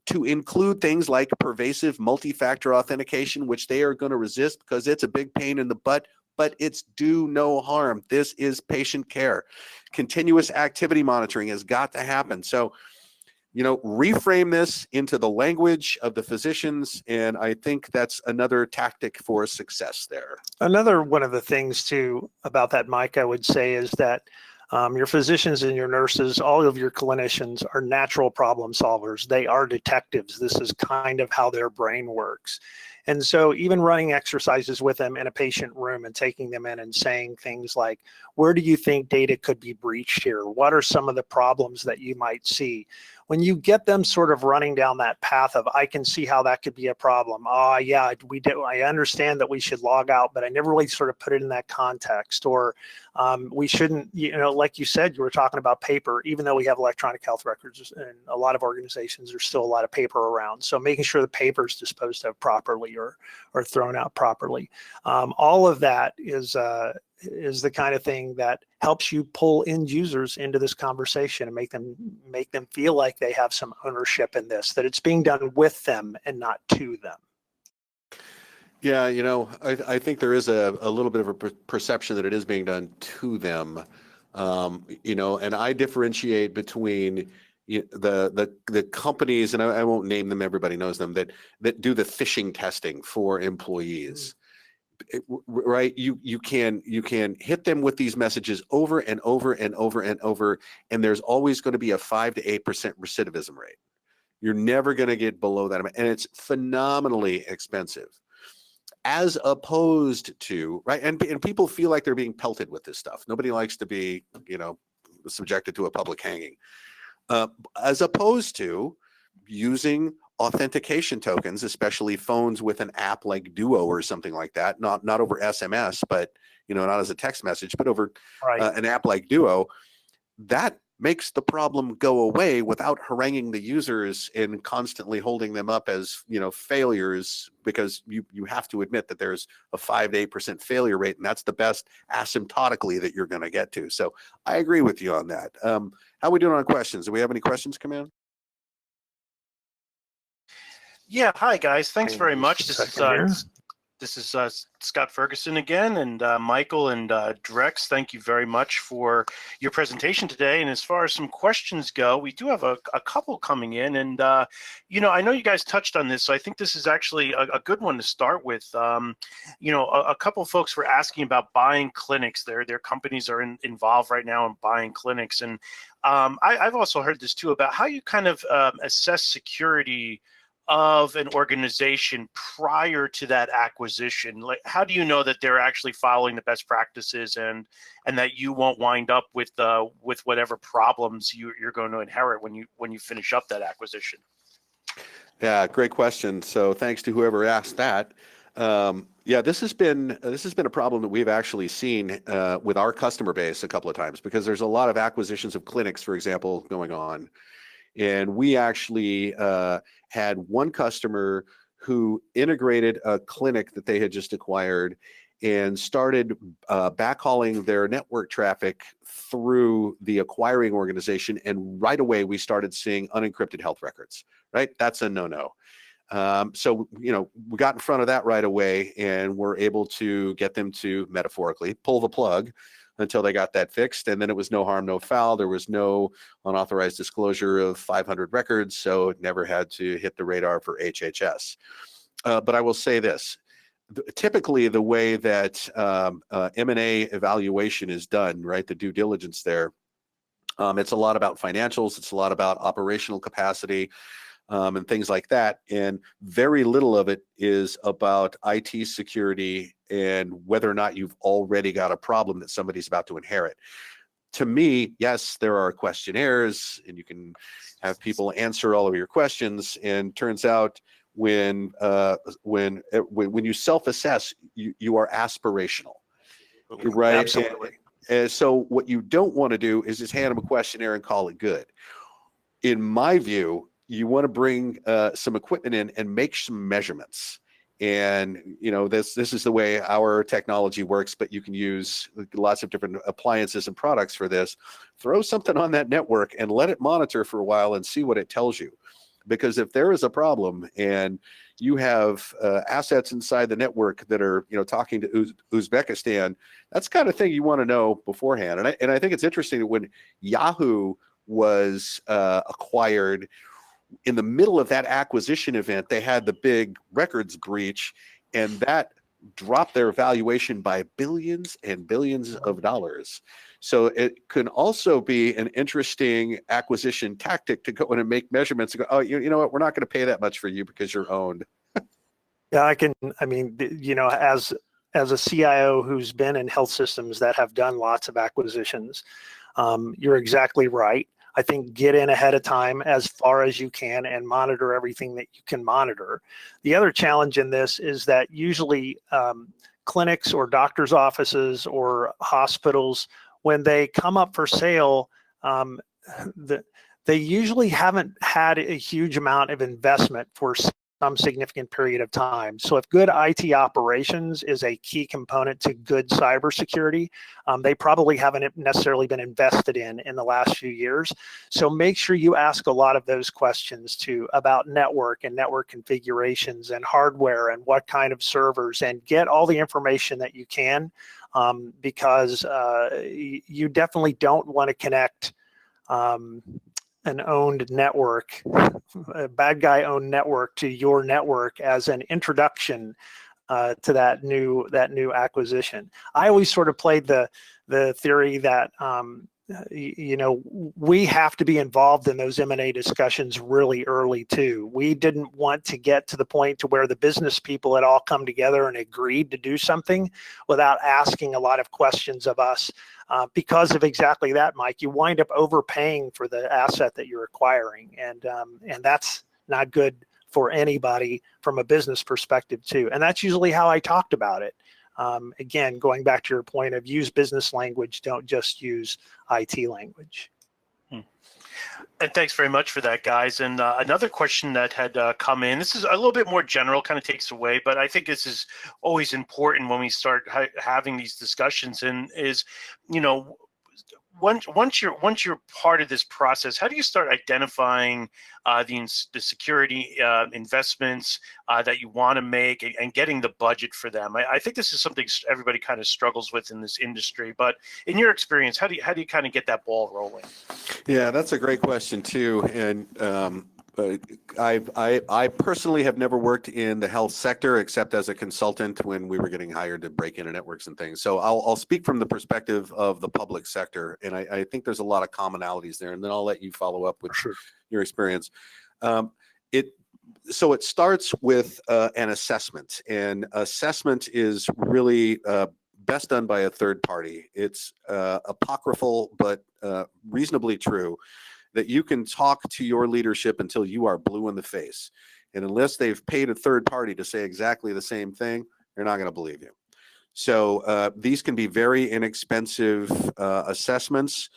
Speaker 2: to include things like pervasive multi-factor authentication, which they are going to resist because it's a big pain in the butt, but it's do no harm. This is patient care. Continuous activity monitoring has got to happen. So, reframe this into the language of the physicians, and I think that's another tactic for success there.
Speaker 3: Another one of the things too about that, Mike, I would say is that your physicians and your nurses, all of your clinicians are natural problem solvers. They are detectives. This is kind of how their brain works. And so even running exercises with them in a patient room and taking them in and saying things like, where do you think data could be breached here? What are some of the problems that you might see? When you get them sort of running down that path of, I can see how that could be a problem. Yeah, we do. I understand that we should log out, but I never really sort of put it in that context. Or we shouldn't, like you said, you were talking about paper, even though we have electronic health records in a lot of organizations, there's still a lot of paper around. So making sure the paper is disposed of properly or thrown out properly. All of that is the kind of thing that helps you pull end users into this conversation and make them feel like they have some ownership in this, that it's being done with them and not to them.
Speaker 2: Yeah, I think there is a little bit of a perception that it is being done to them, and I differentiate between the companies, and I won't name them, everybody knows them, that do the phishing testing for employees. Right, you can hit them with these messages over and over and over and over, and there's always going to be a 5 to 8% recidivism rate. You're never going to get below that amount, and it's phenomenally expensive. As opposed to, right, and people feel like they're being pelted with this stuff. Nobody likes to be, subjected to a public hanging. As opposed to using authentication tokens, especially phones with an app like Duo or something like that, not over SMS, but not as a text message, but over an app like Duo, that makes the problem go away without haranguing the users and constantly holding them up as failures, because you have to admit that there's a 5 to 8% failure rate, and that's the best asymptotically that you're going to get to. So I agree with you on that. How are we doing on questions? Do we have any questions come in?
Speaker 1: Yeah, hi guys. Thanks
Speaker 3: Hang
Speaker 1: very
Speaker 3: on
Speaker 1: much.
Speaker 3: just a second here.
Speaker 1: This is Scott Ferguson again, and Michael and Drex. Thank you very much for your presentation today. And as far as some questions go, we do have a couple coming in, and you know, I know you guys touched on this, so I think this is actually a good one to start with. You know, a couple of folks were asking about buying clinics. Their companies are involved right now in buying clinics, and I've also heard this too about how you kind of assess security of an organization prior to that acquisition. Like, how do you know that they're actually following the best practices and that you won't wind up with whatever problems you're going to inherit when you finish up that acquisition?
Speaker 2: Yeah, great question. So thanks to whoever asked that. Yeah, this has been a problem that we've actually seen with our customer base a couple of times, because there's a lot of acquisitions of clinics, for example, going on. And we actually had one customer who integrated a clinic that they had just acquired and started backhauling their network traffic through the acquiring organization. And right away, we started seeing unencrypted health records, right? That's a no-no. So, you know, we got in front of that right away and were able to get them to, metaphorically, pull the plug until they got that fixed. And then it was no harm, no foul. There was no unauthorized disclosure of 500 records, so it never had to hit the radar for HHS. But I will say this. Typically, the way that M&A evaluation is done, right, the due diligence there, it's a lot about financials. It's a lot about operational capacity. And things like that. And very little of it is about IT security and whether or not you've already got a problem that somebody's about to inherit. To me, yes, there are questionnaires and you can have people answer all of your questions. And turns out when you self-assess, you are aspirational, right?
Speaker 3: Absolutely.
Speaker 2: And so what you don't want to do is just hand them a questionnaire and call it good. In my view, you want to bring some equipment in and make some measurements. And you know, this is the way our technology works, but you can use lots of different appliances and products for this. Throw something on that network and let it monitor for a while and see what it tells you. Because if there is a problem and you have assets inside the network that are, you know, talking to Uzbekistan, that's the kind of thing you want to know beforehand. And I think it's interesting that when Yahoo was acquired, in the middle of that acquisition event, they had the big records breach, and that dropped their valuation by billions and billions of dollars. So it can also be an interesting acquisition tactic to go in and make measurements and go, oh, you know what, we're not going to pay that much for you because you're owned.
Speaker 3: Yeah, I mean, you know, as a CIO who's been in health systems that have done lots of acquisitions, you're exactly right. I think get in ahead of time as far as you can and monitor everything that you can monitor. The other challenge in this is that usually clinics or doctors' offices or hospitals, when they come up for sale, they usually haven't had a huge amount of investment for some significant period of time. So if good IT operations is a key component to good cybersecurity, they probably haven't necessarily been invested in the last few years. So make sure you ask a lot of those questions too about network and network configurations and hardware and what kind of servers, and get all the information that you can, because you definitely don't want to connect an owned network, a bad guy owned network, to your network as an introduction to that new acquisition. I always sort of played the theory that you know, we have to be involved in those M&A discussions really early too. We didn't want to get to the point to where the business people had all come together and agreed to do something without asking a lot of questions of us. Because of exactly that, Mike, you wind up overpaying for the asset that you're acquiring, and that's not good for anybody from a business perspective too. And that's usually how I talked about it. Again, going back to your point of use business language, don't just use IT language.
Speaker 1: And thanks very much for that, guys. And another question that had come in, this is a little bit more general, kind of takes away, but I think this is always important when we start having these discussions, and is, you know, once you're part of this process, how do you start identifying the security investments that you want to make and getting the budget for them? I think this is something everybody kind of struggles with in this industry. But in your experience, how do you kind of get that ball rolling?
Speaker 2: Yeah, that's a great question too. And I personally have never worked in the health sector except as a consultant when we were getting hired to break into networks and things. So I'll speak from the perspective of the public sector, and I think there's a lot of commonalities there. And then I'll let you follow up with your experience. So it starts with an assessment, and assessment is really best done by a third party. It's apocryphal, but reasonably true, that you can talk to your leadership until you are blue in the face. And unless they've paid a third party to say exactly the same thing, they're not going to believe you. So these can be very inexpensive assessments.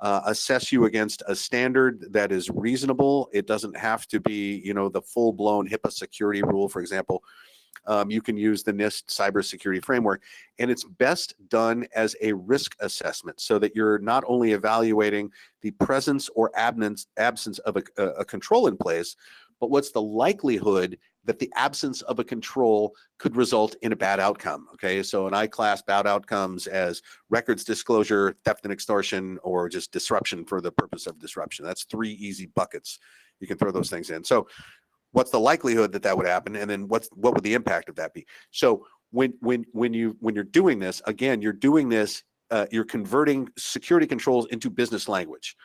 Speaker 2: Assess you against a standard that is reasonable. It doesn't have to be, the full-blown HIPAA security rule, for example. You can use the NIST cybersecurity framework, and it's best done as a risk assessment so that you're not only evaluating the presence or absence of a control in place, but what's the likelihood that the absence of a control could result in a bad outcome. Okay, so and I class bad outcomes as records disclosure, theft and extortion, or just disruption for the purpose of disruption. That's 3 easy buckets. You can throw those things in. So what's the likelihood that would happen, and then what would the impact of that be? So when you're doing this, again, you're doing this, you're converting security controls into business language.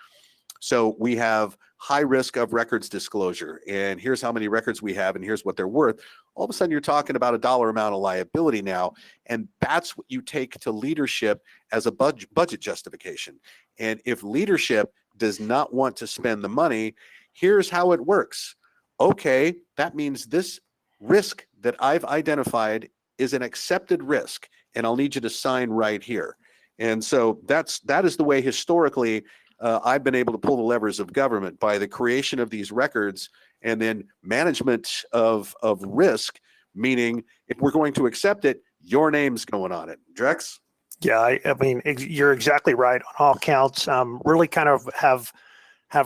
Speaker 2: So we have high risk of records disclosure, and here's how many records we have, and here's what they're worth. All of a sudden, you're talking about a dollar amount of liability now, and that's what you take to leadership as a budget justification. And if leadership does not want to spend the money, here's how it works. Okay, that means this risk that I've identified is an accepted risk, and I'll need you to sign right here. And so that is the way historically I've been able to pull the levers of government, by the creation of these records and then management of risk, meaning if we're going to accept it, your name's going on it. Drex?
Speaker 3: Yeah, I mean, you're exactly right on all counts. Really kind of have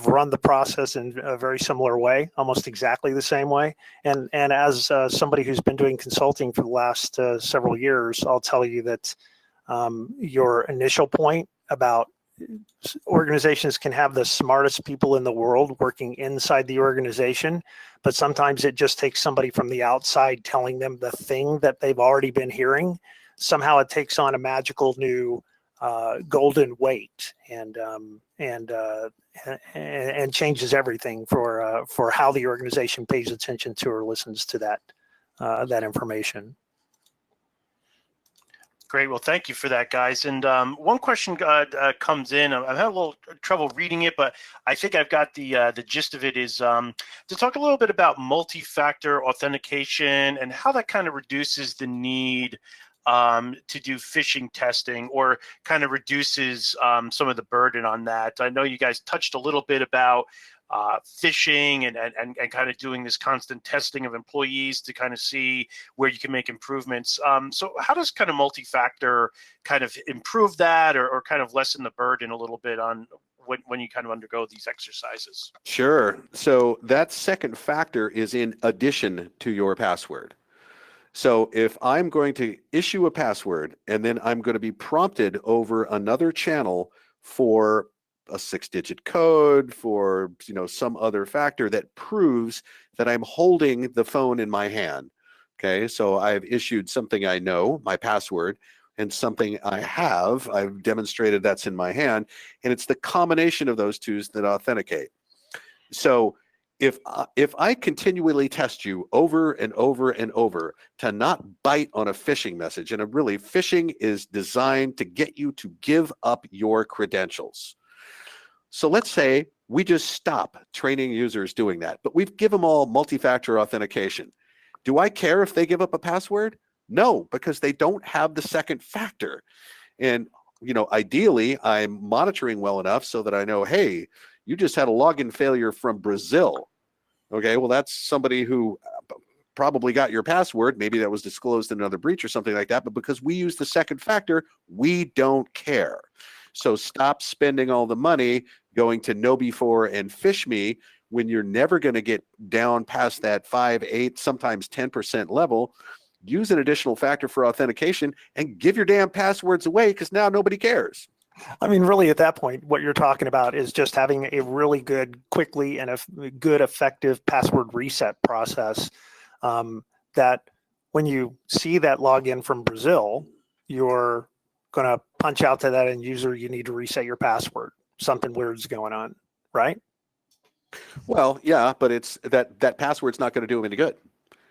Speaker 3: run the process in a very similar way, almost exactly the same way. And as somebody who's been doing consulting for the last several years, I'll tell you that your initial point about organizations can have the smartest people in the world working inside the organization, but sometimes it just takes somebody from the outside telling them the thing that they've already been hearing. Somehow it takes on a magical new golden weight and changes everything for how the organization pays attention to or listens to that information.
Speaker 1: Great. Well, thank you for that, guys. And one question comes in. I've had a little trouble reading it, but I think I've got the gist of it. Is to talk a little bit about multi-factor authentication and how that kind of reduces the need to do phishing testing, or kind of reduces some of the burden on that. I know you guys touched a little bit about phishing and kind of doing this constant testing of employees to kind of see where you can make improvements. So how does kind of multi-factor kind of improve that, or kind of lessen the burden a little bit on when you kind of undergo these exercises?
Speaker 2: Sure. So that second factor is in addition to your password. So if I'm going to issue a password and then I'm going to be prompted over another channel for a 6-digit code, for some other factor that proves that I'm holding the phone in my hand. Okay, so I've issued something I know, my password, and something I've demonstrated that's in my hand, and it's the combination of those two that authenticate. So if I continually test you over and over and over to not bite on a phishing message, and really phishing is designed to get you to give up your credentials. So let's say we just stop training users doing that, but we've given them all multi-factor authentication. Do I care if they give up a password? No, because they don't have the second factor. And ideally, I'm monitoring well enough so that I know, hey, you just had a login failure from Brazil. Okay, well, that's somebody who probably got your password. Maybe that was disclosed in another breach or something like that. But because we use the second factor, we don't care. So stop spending all the money going to know before and fish me when you're never going to get down past that 5, 8, sometimes 10% level. Use an additional factor for authentication and give your damn passwords away, because now nobody cares.
Speaker 3: I mean, really, at that point, what you're talking about is just having a really good, quickly and a good, effective password reset process. That when you see that login from Brazil, you're going to punch out to that end user, you need to reset your password. Something weird's going on, right?
Speaker 2: Well, yeah, but it's that password's not going to do them any good.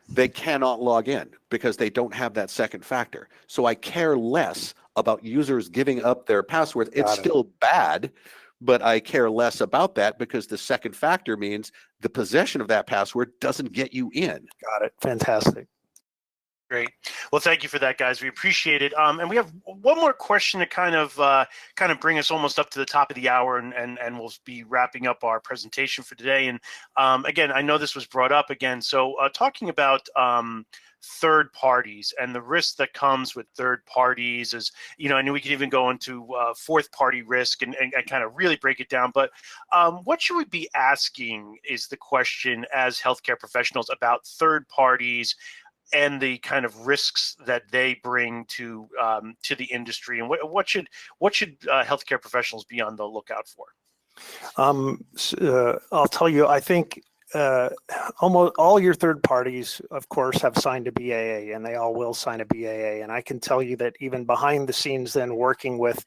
Speaker 2: They cannot log in because they don't have that second factor. So I care less about users giving up their passwords. It's still bad, but I care less about that because the second factor means the possession of that password doesn't get you in.
Speaker 3: Got it. Fantastic.
Speaker 1: Great. Well, thank you for that, guys. We appreciate it. And we have one more question to kind of bring us almost up to the top of the hour, and we'll be wrapping up our presentation for today. And again, I know this was brought up again. So talking about third parties and the risk that comes with third parties is, you know, I know we could even go into fourth party risk and kind of really break it down. But what should we be asking is the question as healthcare professionals about third parties and the kind of risks that they bring to the industry, and what should healthcare professionals be on the lookout for?
Speaker 3: I'll tell you, I think almost all your third parties, of course, have signed a BAA, and they all will sign a BAA. And I can tell you that even behind the scenes, then working with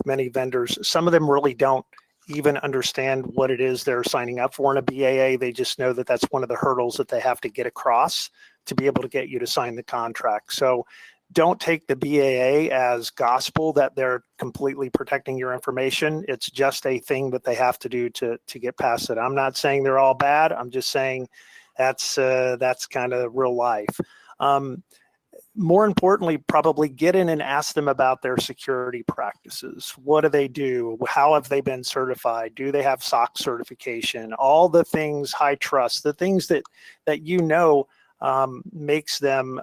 Speaker 3: many vendors, some of them really don't even understand what it is they're signing up for in a BAA. They just know that that's one of the hurdles that they have to get across to be able to get you to sign the contract. So don't take the BAA as gospel that they're completely protecting your information. It's just a thing that they have to do to get past it. I'm not saying they're all bad. I'm just saying that's kind of real life. More importantly, probably get in and ask them about their security practices. What do they do? How have they been certified? Do they have SOC certification? All the things, high trust, the things that you know makes them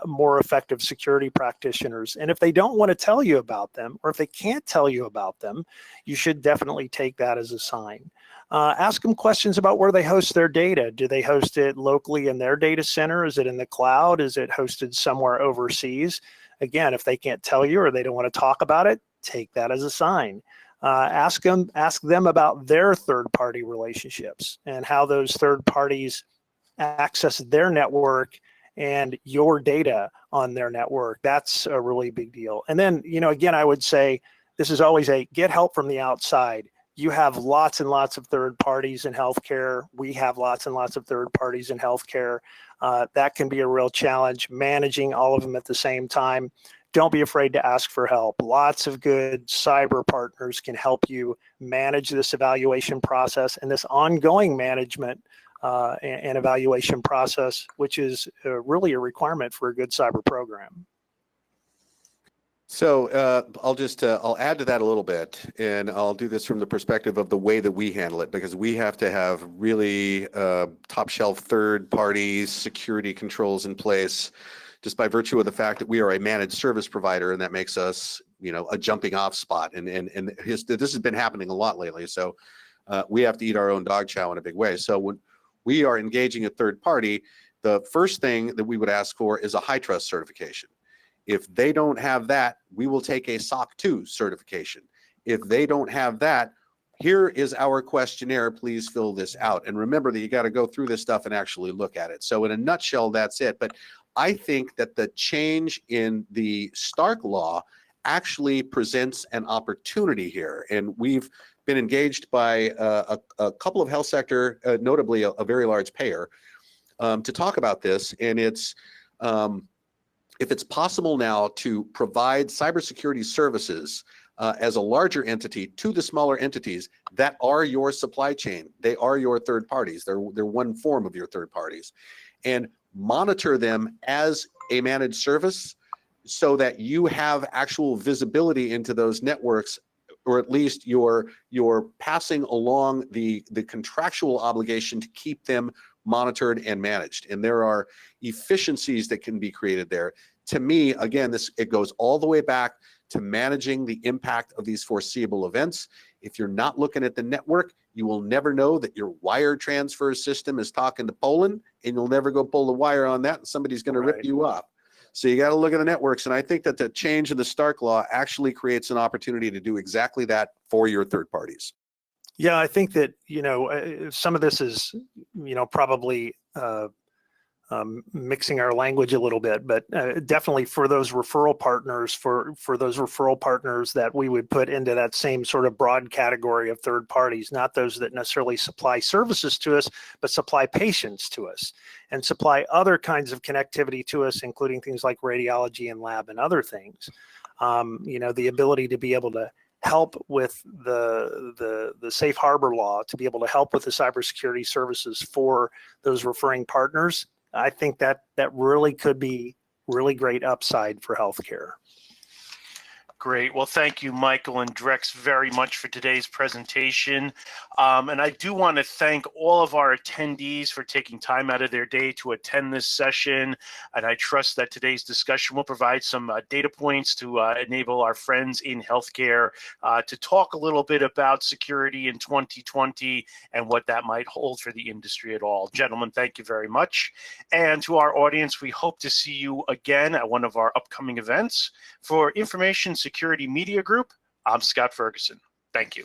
Speaker 3: more effective security practitioners. And if they don't want to tell you about them, or if they can't tell you about them, you should definitely take that as a sign. Ask them questions about where they host their data. Do they host it locally in their data center? Is it in the cloud? Is it hosted somewhere overseas? Again, if they can't tell you or they don't want to talk about it, take that as a sign. Ask them about their third-party relationships and how those third parties access their network and your data on their network. That's a really big deal. And then, you know, again, I would say this is always get help from the outside. You have lots and lots of third parties in healthcare. We have lots and lots of third parties in healthcare. That can be a real challenge, managing all of them at the same time. Don't be afraid to ask for help. Lots of good cyber partners can help you manage this evaluation process and this ongoing management and evaluation process, which is really a requirement for a good cyber program.
Speaker 2: So I'll add to that a little bit, and I'll do this from the perspective of the way that we handle it, because we have to have really top shelf third party security controls in place, just by virtue of the fact that we are a managed service provider, and that makes us, you know, a jumping off spot. And this has been happening a lot lately. So we have to eat our own dog chow in a big way. So when we are engaging a third party, the first thing that we would ask for is a high trust certification. If they don't have that, we will take a SOC 2 certification. If they don't have that, here is our questionnaire. Please fill this out. And remember that you got to go through this stuff and actually look at it. So in a nutshell, that's it. But I think that the change in the Stark law actually presents an opportunity here. And we've been engaged by a couple of health sector, notably a very large payer, to talk about this. And it's if it's possible now to provide cybersecurity services as a larger entity to the smaller entities that are your supply chain, they are your third parties, they're one form of your third parties, and monitor them as a managed service so that you have actual visibility into those networks, or at least you're passing along the contractual obligation to keep them monitored and managed. And there are efficiencies that can be created there. To me, again, it goes all the way back to managing the impact of these foreseeable events. If you're not looking at the network, you will never know that your wire transfer system is talking to Poland, and you'll never go pull the wire on that, and somebody's going to rip you up. So you got to look at the networks, and I think that the change in the Stark law actually creates an opportunity to do exactly that for your third parties.
Speaker 3: Yeah, I think that, some of this is, probably mixing our language a little bit, but definitely for those referral partners, for those referral partners that we would put into that same sort of broad category of third parties, not those that necessarily supply services to us, but supply patients to us and supply other kinds of connectivity to us, including things like radiology and lab and other things. The ability to be able to help with the safe harbor law, to be able to help with the cybersecurity services for those referring partners, I think that really could be really great upside for healthcare.
Speaker 1: Great. Well, thank you, Michael and Drex, very much for today's presentation. And I do want to thank all of our attendees for taking time out of their day to attend this session. And I trust that today's discussion will provide some data points to enable our friends in healthcare to talk a little bit about security in 2020 and what that might hold for the industry at all. Gentlemen, thank you very much. And to our audience, we hope to see you again at one of our upcoming events. For Information Security Media Group, I'm Scott Ferguson. Thank you.